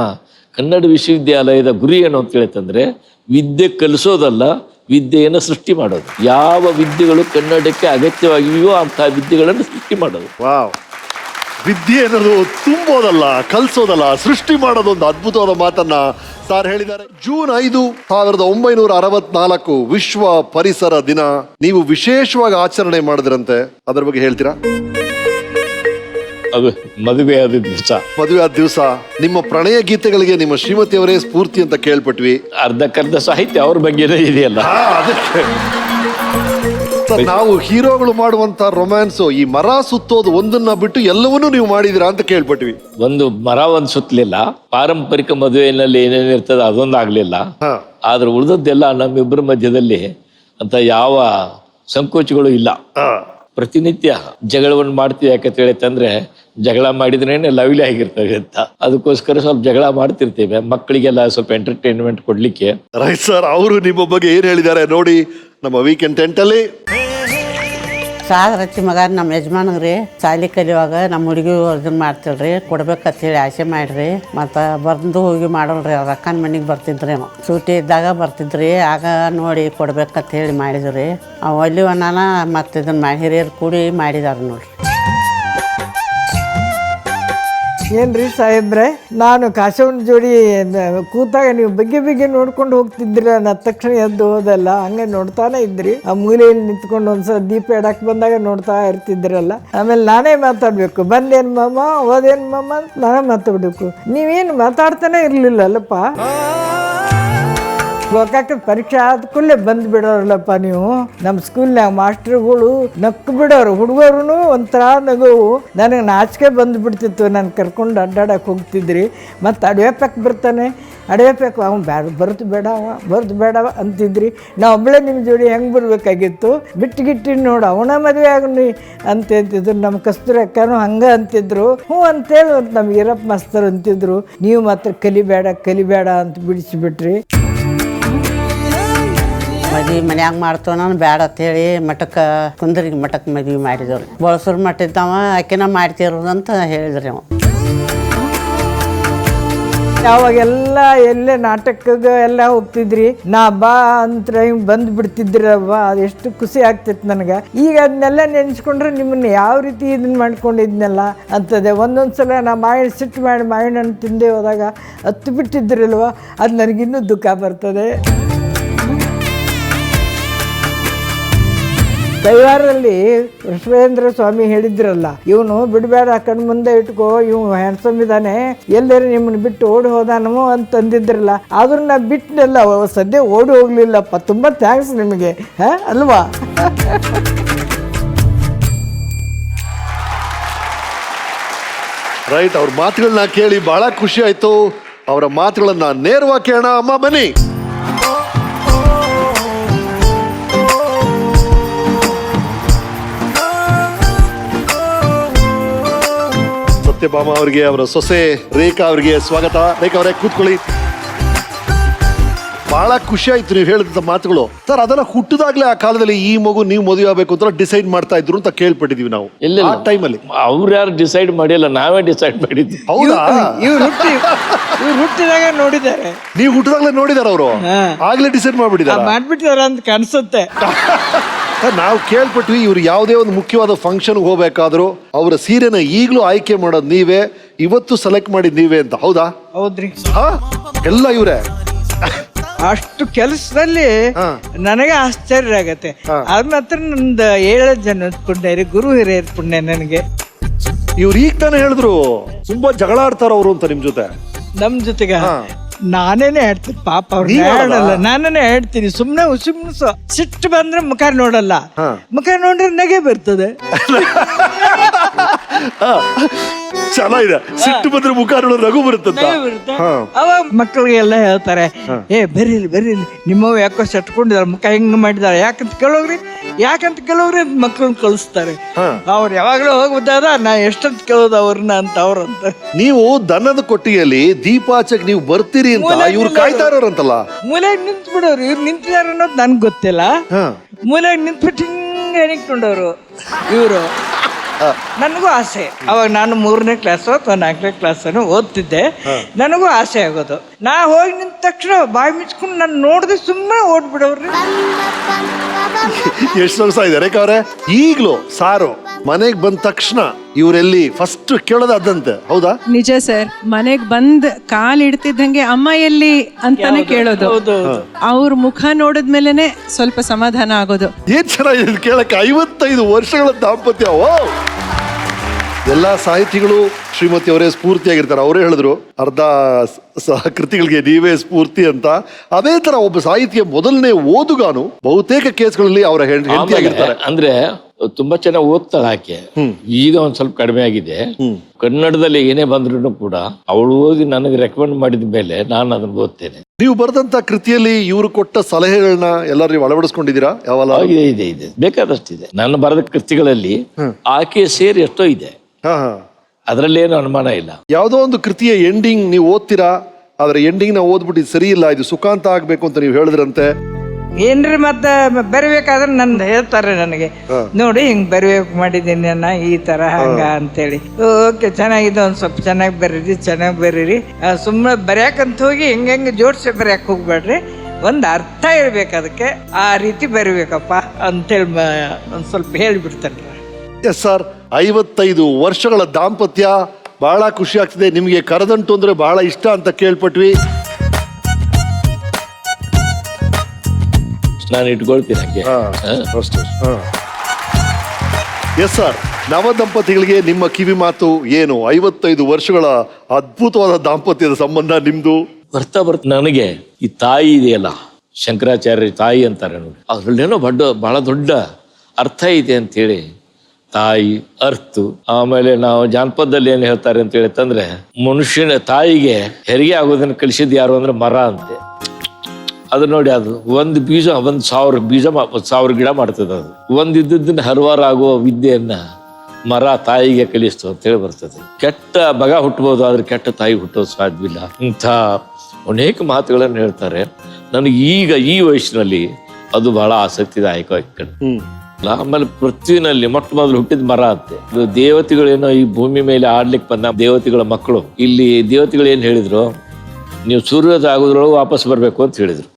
ಕನ್ನಡ ವಿಶ್ವವಿದ್ಯಾಲಯದ ಗುರಿ ಏನು ಅಂತ ಹೇಳ್ತಂದ್ರೆ, ವಿದ್ಯೆ ಕಲಿಸೋದಲ್ಲ, ವಿದ್ಯೆಯನ್ನು ಸೃಷ್ಟಿ ಮಾಡೋದು. ಯಾವ ವಿದ್ಯೆಗಳು ಕನ್ನಡಕ್ಕೆ ಅಗತ್ಯವಾಗಿವೆಯೋ ಅಂತಹ ವಿದ್ಯೆಗಳನ್ನು ಸೃಷ್ಟಿ ಮಾಡೋದು. ವಾವ್, ವಿದ್ಯೆ ಅನ್ನೋದು ತುಂಬೋದಲ್ಲ, ಕಲಿಸೋದಲ್ಲ, ಸೃಷ್ಟಿ ಮಾಡೋದು. ಒಂದು ಅದ್ಭುತವಾದ ಮಾತನ್ನ ಸಾರ್ ಹೇಳಿದ್ದಾರೆ. ಜೂನ್ 5, 1964 ವಿಶ್ವ ಪರಿಸರ ದಿನ. ನೀವು ವಿಶೇಷವಾಗಿ ಆಚರಣೆ ಮಾಡಿದ್ರಂತೆ, ಅದರ ಬಗ್ಗೆ ಹೇಳ್ತೀರಾ? ಅದು ಮದುವೆ ಆದ ದಿವಸ. ಮದುವೆ ಆದ ದಿವಸ ನಿಮ್ಮ ಪ್ರಣಯ ಗೀತೆಗಳಿಗೆ ನಿಮ್ಮ ಶ್ರೀಮತಿಯವರೇ ಸ್ಫೂರ್ತಿ ಅಂತ ಕೇಳ್ಪಟ್ವಿ. ಅರ್ಧಕ್ಕರ್ಧ ಸಾಹಿತ್ಯ ಅವ್ರ ಬಗ್ಗೆನೇ ಇದೆಯಲ್ಲ. ಅದಕ್ಕೆ ನಾವು ಹೀರೋಗಳು ಮಾಡುವಂತ ರೊಮ್ಯಾನ್ಸ್, ಈ ಮರ ಸುತ್ತೋದು ಒಂದನ್ನ ಬಿಟ್ಟು ಎಲ್ಲವನ್ನೂ ನೀವು ಮಾಡಿದಿರಾ ಅಂತ ಕೇಳ್ಪಟ್ವಿ. ಒಂದು ಮರ ಒಂದ್ ಸುತ್ತಲಿಲ್ಲ, ಪಾರಂಪರಿಕ ಮದುವೆಯಲ್ಲಿ ಏನೇನಿರ್ತದೆ ಅದೊಂದಾಗ್ಲಿಲ್ಲ. ಆದ್ರೆ ಉಳಿದದ್ದೆಲ್ಲ ನಮ್ಮಿಬ್ಬರ ಮಧ್ಯದಲ್ಲಿ ಅಂತ ಯಾವ ಸಂಕೋಚಗಳು ಇಲ್ಲ. ಪ್ರತಿನಿತ್ಯ ಜಗಳವನ್ನು ಮಾಡ್ತೀವಿ. ಯಾಕಂತ ಹೇಳಿತಂದ್ರೆ, ಜಗಳ ಮಾಡಿದ್ರೇನೆ ಲವ್ಲಿ ಆಗಿರ್ತವೆ ಅಂತ. ಅದಕ್ಕೋಸ್ಕರ ಸ್ವಲ್ಪ ಜಗಳ ಮಾಡ್ತಿರ್ತೇವೆ, ಮಕ್ಕಳಿಗೆಲ್ಲ ಸ್ವಲ್ಪ ಎಂಟರ್ಟೈನ್ಮೆಂಟ್ ಕೊಡ್ಲಿಕ್ಕೆ. ರೈಟ್ ಸರ್, ಅವರು ನಿಮ್ಮ ಬಗ್ಗೆ ಏನ್ ಹೇಳಿದ್ದಾರೆ ನೋಡಿ ನಮ್ಮ ವೀಕೆಂಡ್ ಟೆಂಟ್ ಅಲ್ಲಿ. ಸಾಗರಚ್ಚಿ ಮಗ ನಮ್ಮ ಯಜಮಾನ್ರಿ ಶಾಲಿ ಕಲಿಯುವಾಗ ನಮ್ಮ ಹುಡುಗಿ ಅದನ್ನ ಮಾಡ್ತಿಲ್ರಿ, ಕೊಡ್ಬೇಕಂತೇಳಿ ಆಸೆ ಮಾಡ್ರಿ. ಮತ್ತು ಬಂದು ಹೋಗಿ ಮಾಡೋಲ್ರಿ, ಅವ್ರ ಅಕ್ಕನ ಮನೆಗೆ ಬರ್ತಿದ್ರಿ, ಸೂಟಿ ಇದ್ದಾಗ ಬರ್ತಿದ್ರಿ. ಆಗ ನೋಡಿ ಕೊಡ್ಬೇಕಂತ ಹೇಳಿ ಮಾಡಿದ್ರಿ. ಅವು ಒಲಿವನಾನ ಮತ್ತು ಇದನ್ನ ಮಾಡಿ ಹಿರಿಯರು ಕೂಡಿ ಮಾಡಿದಾರೆ ನೋಡ್ರಿ. ಏನ್ರಿ ಸಾಹೇಬ್ರೆ, ನಾನು ಕಾಶವನ ಜೋಡಿ ಕೂತಾಗ ನೀವು ಬಗ್ಗೆ ನೋಡ್ಕೊಂಡು ಹೋಗ್ತಿದ್ರಿ. ನಾನು ತಕ್ಷಣ ಎದ್ದು ಹೋದಲ್ಲ, ಹಂಗೆ ನೋಡ್ತಾನೆ ಇದ್ರಿ. ಆ ಮೂಲೆಯಲ್ಲಿ ನಿಂತ್ಕೊಂಡು ಒಂದ್ಸಲ ದೀಪ ಇಡಕ್ಕೆ ಬಂದಾಗ ನೋಡ್ತಾ ಇರ್ತಿದ್ರಲ್ಲ. ಆಮೇಲೆ ನಾನೇ ಮಾತಾಡ್ಬೇಕು, ಬಂದೇನು ಮಾಮ, ಹೋದೇನು ಮಾಮ ಅಂತ ನಾನೇ ಮಾತಾಡ್ಬೇಕು. ನೀವೇನು ಮಾತಾಡ್ತಾನೆ ಇರ್ಲಿಲ್ಲಲ್ಲಪ್ಪ. ಗೋಕಾಕ ಪರೀಕ್ಷೆ ಆದ ಕೂಡಲೇ ಬಂದು ಬಿಡೋರಲ್ಲಪ್ಪ ನೀವು. ನಮ್ಮ ಸ್ಕೂಲ್ನಾಗ ಮಾಸ್ಟರ್ಗಳು ನಕ್ಕು ಬಿಡೋರು, ಹುಡುಗರು ಒಂಥರ ನಗುವು. ನನಗೆ ನಾಚಿಕೆ ಬಂದು ಬಿಡ್ತಿತ್ತು. ನಾನು ಕರ್ಕೊಂಡು ಅಡ್ಡಾಡಕ್ಕೆ ಹೋಗ್ತಿದ್ರಿ. ಮತ್ತು ಅಡವೆಪ್ಯಾಕ್ ಬರ್ತಾನೆ, ಅಡವೆಪ್ಯಾಕ್ ಅವ್ನು ಬರೋದು ಬೇಡವ ಅಂತಿದ್ರಿ. ನಾವು ಒಬ್ಬಳೇ ನಿಮ್ಮ ಜೋಡಿ ಹೆಂಗೆ ಬರ್ಬೇಕಾಗಿತ್ತು, ಬಿಟ್ಟು ನೋಡು ಅವನ ಮದುವೆ ಆಗನಿ ಅಂತ ಅಂತಿದ್ರು. ನಮ್ಮ ಕಸ್ತೂರಿ ಅಕ್ಕನೂ ಹಂಗೆ ಅಂತಿದ್ರು. ಹ್ಞೂ ಅಂತೇಳಿ ನಮ್ಗೆ ಈರಪ್ಪ ಮಾಸ್ತರ್ ಅಂತಿದ್ರು. ನೀವು ಮಾತ್ರ ಕಲಿಬೇಡ ಅಂತ ಬಿಡಿಸಿಬಿಟ್ರಿ. ಮದ್ವೆ ಮನ್ಯಾಗ ಮಾಡ್ತೇವೆ ನಾನು ಬೇಡ ಅಂತೇಳಿ ಮಠಕ್ಕೆ ಕುಂದ್ರಿಗೆ ಮಠಕ್ಕೆ ಮದ್ವೆ ಮಾಡಿದವ್ರಿ. ಬಳಸೂರು ಮಠ ಇದ್ದಾವ, ಆಕೆನ ಮಾಡ್ತಿರೋದು ಅಂತ ಹೇಳಿದ್ರಿ ಅವ. ಅವಾಗೆಲ್ಲ ಎಲ್ಲೇ ನಾಟಕಕ್ಕೆ ಎಲ್ಲ ಹೋಗ್ತಿದ್ರಿ, ನಾ ಬಾ ಅಂತ ಹಿಂಗೆ ಬಂದು ಬಿಡ್ತಿದ್ರವ್ವ. ಅದೆಷ್ಟು ಖುಷಿ ಆಗ್ತಿತ್ತು ನನಗೆ. ಈಗ ಅದನ್ನೆಲ್ಲ ನೆನೆಸ್ಕೊಂಡ್ರೆ ನಿಮ್ಮನ್ನ ಯಾವ ರೀತಿ ಇದನ್ನ ಮಾಡ್ಕೊಂಡಿದ್ನೆಲ್ಲ ಅಂತದೆ. ಒಂದೊಂದ್ಸಲ ನಾ ಮಾವಿನ ಸಿಟ್ಟು ಮಾಡಿ ಮಾವಿನ ಹಣ್ಣು ತಿಂದೆ ಹೋದಾಗ ಹತ್ತು ಬಿಟ್ಟಿದ್ರಲ್ವ, ಅದು ನನಗಿನ್ನೂ ದುಃಖ ಬರ್ತದೆ. ಕೈವಾರದಲ್ಲಿ ವಿಶ್ವೇಂದ್ರ ಸ್ವಾಮಿ ಹೇಳಿದ್ರಲ್ಲ, ಇವನು ಬಿಡಬೇಡ, ಕಣ್ಣು ಮುಂದೆ ಇಟ್ಕೋ, ಇವ್ ಹ್ಯಾಂಡ್ಸಮ್ ಇದ್ದಾನೆ, ಎಲ್ಲರೂ ನಿಮ್ಮನ್ನು ಬಿಟ್ಟು ಓಡಿ ಹೋದಾನೋ ಅಂತಂದಿದ್ರಲ್ಲ. ಆದ್ರೂ ನಾ ಬಿಟ್ಟನೆಲ್ಲ, ಸದ್ಯ ಓಡಿ ಹೋಗ್ಲಿಲ್ಲಪ್ಪ. ತುಂಬ ಥ್ಯಾಂಕ್ಸ್ ನಿಮಗೆ, ಅಲ್ವಾ? ರೈಟ್, ಅವ್ರ ಮಾತುಗಳನ್ನ ಕೇಳಿ ಬಹಳ ಖುಷಿ ಆಯ್ತು. ಅವರ ಮಾತುಗಳನ್ನ ನೇರವಾಗಿ ಕೇಳೋಣ. ಅಮ್ಮ ಬನ್ನಿ. ಸತ್ಯಭಾಮ ಅವರಿಗೆ, ಅವರ ಸೊಸೆ ರೇಖಾ ಅವರಿಗೆ ಸ್ವಾಗತ. ರೇಖಾ ಅವರೇ ಕೂತ್ಕೊಳ್ಳಿ. ಬಹಳ ಖುಷಿ ಆಯ್ತು ನೀವು ಹೇಳಿದ ಮಾತುಗಳು. ಸರ್, ಅದೆಲ್ಲ ಹುಟ್ಟಿದಾಗ್ಲೇ ಆ ಕಾಲದಲ್ಲಿ ಈ ಮಗು ನೀವು ಮದುವೆ ಆಗಬೇಕು ಅಂತ ಡಿಸೈಡ್ ಮಾಡ್ತಾ ಇದ್ರು ಅಂತ ಕೇಳ್ಪಟ್ಟಿದೀವಿ ನಾವು. ಆ ಟೈಮಲ್ಲಿ ಅವ್ರು ಯಾರು ಡಿಸೈಡ್ ಮಾಡಿಲ್ಲ, ನಾವೇ ಡಿಸೈಡ್ ಮಾಡಿದ್ವಿ. ಹೌದಾ? ಇವ್ರು ಹುಟ್ಟಿದಾಗ ನೋಡಿದ್ದಾರೆ. ನೀವು ಹುಟ್ಟಿದಾಗ್ಲೇ ನೋಡಿದಾರ ಅವರು, ಆಗ್ಲೇ ಡಿಸೈಡ್ ಮಾಡ್ಬಿಟ್ಟಿದಾರ ಅಂತ ಕಾಣಿಸುತ್ತೆ. ನಾವು ಕೇಳ್ಪಟ್ವಿ, ಇವ್ರು ಯಾವುದೇ ಒಂದು ಮುಖ್ಯವಾದ ಫಂಕ್ಷನ್ ಹೋಗ್ಬೇಕಾದ್ರು ಅವರ ಸೀರೆನ ಈಗಲೂ ಆಯ್ಕೆ ಮಾಡೋದು ನೀವೇ, ಇವತ್ತು ಸೆಲೆಕ್ಟ್ ಮಾಡಿದ್ ನೀವೇ ಅಂತ. ಹೌದಾ? ಹೌದ್ರಿ. ಎಲ್ಲ ಇವ್ರೆ. ಅಷ್ಟು ಕೆಲಸದಲ್ಲಿ ನನಗೆ ಆಶ್ಚರ್ಯ ಆಗತ್ತೆ. ಅದ ಮಾತ್ರ ನಂದು 7 ಜನ ಪುಣ್ಯ, ಗುರು ಹಿರಿಯರ ಪುಣ್ಯ ನನಗೆ. ಇವ್ರು ಈಗ ತಾನೇ ಹೇಳಿದ್ರು ತುಂಬಾ ಜಗಳ ಆಡ್ತಾರ ಅವರು ಅಂತ ನಿಮ್ ಜೊತೆ. ನಮ್ ಜೊತೆಗೆ ನಾನೇನೆ ಹೇಳ್ತೀನಿ ಪಾಪ, ಅವ್ರು ಹೇಳಲ್ಲ, ನಾನೇ ಹೇಳ್ತೀನಿ. ಸುಮ್ನೆ ಸಿಟ್ಟು ಬಂದ್ರೆ ಮುಖ ನೋಡಲ್ಲ, ಮುಖ ನೋಡ್ರೆ ನಗೆ ಬರ್ತದೆ. ಚೆನ್ನಾಗಿದೆ. ಸಿಟ್ಟು ಬಂದ್ರೆ ಮುಖ ನೋಡೋ ರಘು ಬರುತ್ತಂತ. ಅವಾಗ ಮಕ್ಕಳಿಗೆಲ್ಲ ಹೇಳ್ತಾರೆ, ಏ ಬರೀಲಿ ಬರೀಲಿ, ನಿಮ್ಮವ್ ಯಾಕೋ ಸಟ್ಕೊಂಡಿದಾರೆ, ಮುಖ ಹೆಂಗ್ ಮಾಡಿದಾರೆ, ಯಾಕಂತ ಕೇಳೋಗ್ರಿ ಅಂತ ಮಕ್ಕಳನ್ನ ಕಳಿಸ್ತಾರೆ. ಅವ್ರು ಯಾವಾಗ್ಲೂ ಹೋಗ್ಬೋದಾದ, ನಾ ಎಷ್ಟಂತ ಕೇಳೋದು ಅವ್ರನ್ನ ಅಂತ ಅವ್ರಂತ. ನೀವು ದನದ ಕೊಟ್ಟಿಗೆಯಲ್ಲಿ ದೀಪ ಹಚ್ಚಕ್ ನೀವು ಬರ್ತೀರಿ ಅಂತ ಇವ್ರು ಕಾಯ್ತಾ ಇರೋರಂತಲ್ಲ. ಮೂಲೆಗೆ ನಿಂತು ಬಿಡೋರು, ಇವ್ರು ನಿಂತಿದಾರ ಅನ್ನೋದು ನನ್ಗೆ ಗೊತ್ತಿಲ್ಲ. ಮೂಲೆಗೆ ನಿಂತ್ಬಿಟ್ಟು ಹಿಂಗೆ ಎಣಿಕೊಂಡವ್ರು ಇವರು. ನನಗೂ ಆಸೆ, ಅವಾಗ ನಾನು 3ನೇ ಕ್ಲಾಸು ಅಥವಾ 4ನೇ ಕ್ಲಾಸನ್ನು ಓದ್ತಿದ್ದೆ. ನನಗೂ ಆಸೆ ಆಗೋದು. ನಾ ಹೋಗಿ ನಿಂತ ತಕ್ಷಣ ಬಾಯಿ ಮುಚ್ಕೊಂಡು ನಾನು ನೋಡಿದ್ರೆ ಸುಮ್ಮನೆ ಓಡ್ಬಿಡೋರ್ರಿ. ಎಷ್ಟು ವರ್ಷ ಇದೆ ರೇಖಾ ಅವ್ರೆ? ಈಗ್ಲೂ ಸಾರು ಮನೆಗ್ ಬಂದ ತಕ್ಷಣ ಇವರೆಲ್ಲಿ ಫಸ್ಟ್ ಕೇಳೋದು ಅದಂತೆ, ಹೌದಾ? ನಿಜ ಸರ್. ಮನೆಗ್ ಬಂದ್ ಕಾಲ್ ಇಡ್ತಿದ್ದಂಗೆ ಅಮ್ಮ ಎಲ್ಲಿ ಅಂತಾನೆ ಕೇಳೋದು. ಅವ್ರ ಮುಖ ನೋಡಿದ್ಮೇಲೆನೆ ಸ್ವಲ್ಪ ಸಮಾಧಾನ ಆಗೋದು. ಏನ್ ಚೆನ್ನಾಗಿದೆ ಕೇಳಕ್ಕೆ. 55 ವರ್ಷಗಳ ದಾಂಪತ್ಯ. ಓ, ಎಲ್ಲಾ ಸಾಹಿತಿಗಳು ಶ್ರೀಮತಿ ಅವರೇ ಸ್ಫೂರ್ತಿಯಾಗಿರ್ತಾರೆ. ಅವರೇ ಹೇಳಿದ್ರು ಅರ್ಧ ಕೃತಿಗಳಿಗೆ ನೀವೇ ಸ್ಫೂರ್ತಿ ಅಂತ. ಅದೇ ತರ ಒಬ್ಬ ಸಾಹಿತಿಯ ಮೊದಲನೇ ಓದುಗಾನು ಬಹುತೇಕ ಕೇಸ್ಗಳಲ್ಲಿ ಅವರ ಹೆಂಡತಿಯಾಗಿರ್ತಾರೆ. ಅಂದ್ರೆ ತುಂಬಾ ಚೆನ್ನಾಗಿ ಓದ್ತಾಳೆ ಆಕೆ. ಈಗ ಒಂದ್ ಸ್ವಲ್ಪ ಕಡಿಮೆ ಆಗಿದೆ. ಕನ್ನಡದಲ್ಲಿ ಏನೇ ಬಂದ್ರು ಕೂಡ ಅವಳು ಓದಿ ನನಗೆ ರೆಕಮೆಂಡ್ ಮಾಡಿದ ಮೇಲೆ ನಾನು ಅದನ್ನ ಓದ್ತೇನೆ. ನೀವು ಬರೆದಂತ ಕೃತಿಯಲ್ಲಿ ಇವರು ಕೊಟ್ಟ ಸಲಹೆಗಳನ್ನ ಎಲ್ಲರೂ ನೀವು ಅಳವಡಿಸ್ಕೊಂಡಿದ್ದೀರಾ? ಯಾವಲ್ಲ? ಇದೆ ಬೇಕಾದಷ್ಟಿದೆ. ನಾನು ಬರೆದ ಕೃತಿಗಳಲ್ಲಿ ಆಕೆ ಸೇರಿ ಎಷ್ಟೋ ಇದೆ, ಅದರಲ್ಲೇನು ಅನುಮಾನ ಇಲ್ಲ. ಯಾವುದೋ ಒಂದು ಕೃತಿಯ ಎಂಡಿಂಗ್ ನೀವು ಓದ್ತೀರಾ, ಆದ್ರೆ ಎಂಡಿಂಗ್ ನ ಓದ್ಬಿಟ್ಟು ಇದು ಸರಿ ಇಲ್ಲ, ಇದು ಸುಖಾಂತ ಆಗ್ಬೇಕು ಅಂತ ನೀವು ಹೇಳಿದ್ರಂತೆ. ಏನ್ರಿ ಮತ್ತೆ ಬರಿಬೇಕಾದ್ರೆ ನಂದು ಹೇಳ್ತಾರೆ ನನಗೆ, ನೋಡಿ ಹಿಂಗ್ ಬರಿಬೇಕು ಮಾಡಿದ್ದೀನಿ ಅಣ್ಣ, ಈ ತರ ಹಂಗ ಅಂತೇಳಿ. ಓಕೆ, ಚೆನ್ನಾಗಿದೆ, ಒಂದ್ ಸ್ವಲ್ಪ ಚೆನ್ನಾಗಿ ಬರೀರಿ. ಸುಮ್ಮನೆ ಬರೆಯಕಂತ ಹೋಗಿ ಹೆಂಗೆ ಜೋಡ್ಸಿ ಬರೆಯಕ್ ಹೋಗ್ಬೇಡ್ರಿ, ಒಂದ್ ಅರ್ಥ ಹೇಳ್ಬೇಕು ಅದಕ್ಕೆ, ಆ ರೀತಿ ಬರಿಬೇಕಪ್ಪ ಅಂತೇಳಿ ಒಂದ್ ಸ್ವಲ್ಪ ಹೇಳಿಬಿಡ್ತಾನೆ. ಎಸ್ ಸರ್, 55 ವರ್ಷಗಳ ದಾಂಪತ್ಯ ಬಹಳ ಖುಷಿ ಆಗ್ತಿದೆ. ನಿಮಗೆ ಕರದಂಟು ಅಂದ್ರೆ ಬಹಳ ಇಷ್ಟ ಅಂತ ಕೇಳ್ಪಟ್ವಿ. ನಾನು ಇಟ್ಕೊಳ್ತೀನಿ ಹಾಗೆ. ಎಸ್ ಸರ್, ನವ ದಂಪತಿಗಳಿಗೆ ನಿಮ್ಮ ಕಿವಿ ಮಾತು ಏನು? 55 ವರ್ಷಗಳ ಅದ್ಭುತವಾದ ದಾಂಪತ್ಯದ ಸಂಬಂಧ ನಿಮ್ದು. ಬರ್ತಾ ನನಗೆ ಈ ತಾಯಿ ಇದೆಯಲ್ಲ, ಶಂಕರಾಚಾರ್ಯ ತಾಯಿ ಅಂತಾರೆ ನೋಡಿ, ಅದ್ರಲ್ಲೇನೋ ಬಹಳ ದೊಡ್ಡ ಅರ್ಥ ಇದೆ ಅಂತೇಳಿ. ತಾಯಿ ಅರ್ಥ. ಆಮೇಲೆ ನಾವು ಜಾನಪದದಲ್ಲಿ ಏನ್ ಹೇಳ್ತಾರೆ ಅಂತ ಹೇಳಿತಂದ್ರೆ, ಮನುಷ್ಯನ ತಾಯಿಗೆ ಹೆರಿಗೆ ಆಗೋದನ್ನ ಕಲಿಸಿದ್ ಯಾರು ಅಂದ್ರೆ ಮರ ಅಂತೆ. ಅದು ನೋಡಿ, ಅದು ಒಂದು ಬೀಜ 1000 ಬೀಜ 1000 ಗಿಡ ಮಾಡ್ತದೆ. ಅದು ಒಂದಿದ್ದನ್ನ ಹಲವಾರು ಆಗುವ ವಿದ್ಯೆಯನ್ನ ಮರ ತಾಯಿಗೆ ಕಲಿಸ್ತು ಅಂತ ಹೇಳಿ ಬರ್ತದೆ. ಕೆಟ್ಟ ಮಗ ಹುಟ್ಟಬಹುದು, ಆದ್ರೆ ಕೆಟ್ಟ ತಾಯಿ ಹುಟ್ಟೋದು ಸಾಧ್ಯವಿಲ್ಲ. ಇಂಥ ಅನೇಕ ಮಾತುಗಳನ್ನು ಹೇಳ್ತಾರೆ. ನನಗೆ ಈಗ ಈ ವಯಸ್ಸಿನಲ್ಲಿ ಅದು ಬಹಳ ಆಸಕ್ತಿದಾಯಕ. ಆಮೇಲೆ ಪೃಥ್ವಿನಲ್ಲಿ ಮೊಟ್ಟ ಮೊದಲು ಹುಟ್ಟಿದ ಮರ ಅಂತೆ. ಇದು ದೇವತೆಗಳೇನೋ ಈ ಭೂಮಿ ಮೇಲೆ ಆಡ್ಲಿಕ್ಕೆ ಬಂದ ದೇವತೆಗಳ ಮಕ್ಕಳು. ಇಲ್ಲಿ ದೇವತೆಗಳು ಏನ್ ಹೇಳಿದ್ರು, ನೀವು ಸೂರ್ಯೋದಯ ಆಗೋದ್ರೊಳಗೆ ವಾಪಸ್ ಬರ್ಬೇಕು ಅಂತ ಹೇಳಿದ್ರು.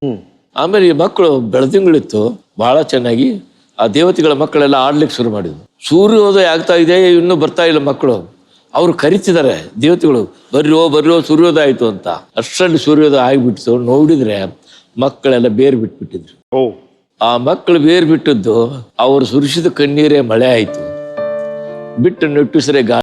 ಆಮೇಲೆ ಈ ಮಕ್ಕಳು ಬೆಳದಿಂಗಳಿತ್ತು, ಬಹಳ ಚೆನ್ನಾಗಿ ಆ ದೇವತೆಗಳ ಮಕ್ಕಳೆಲ್ಲ ಆಡ್ಲಿಕ್ಕೆ ಶುರು ಮಾಡಿದ್ರು. ಸೂರ್ಯೋದಯ ಆಗ್ತಾ ಇದೆ, ಇನ್ನೂ ಬರ್ತಾ ಇಲ್ಲ ಮಕ್ಕಳು. ಅವ್ರು ಕರಿತಿದ್ದಾರೆ ದೇವತೆಗಳು, ಬರ್ರೋ ಸೂರ್ಯೋದಯ ಆಯ್ತು ಅಂತ. ಅಷ್ಟರಲ್ಲಿ ಸೂರ್ಯೋದಯ ಆಗಿಬಿಟ್ಟು ನೋಡಿದ್ರೆ ಮಕ್ಕಳೆಲ್ಲ ಬೇರ್ ಬಿಟ್ಬಿಟ್ಟಿದ್ರು. ಆ ಮಕ್ಕಳು ಬೇರ್ ಬಿಟ್ಟದ್ದು ಅವ್ರು ಸುರಿಸಿದ ಕಣ್ಣೀರೇ ಮಳೆ ಆಯ್ತು. ಬಿಟ್ಟು ನಿಟ್ಟುಸಿರೆ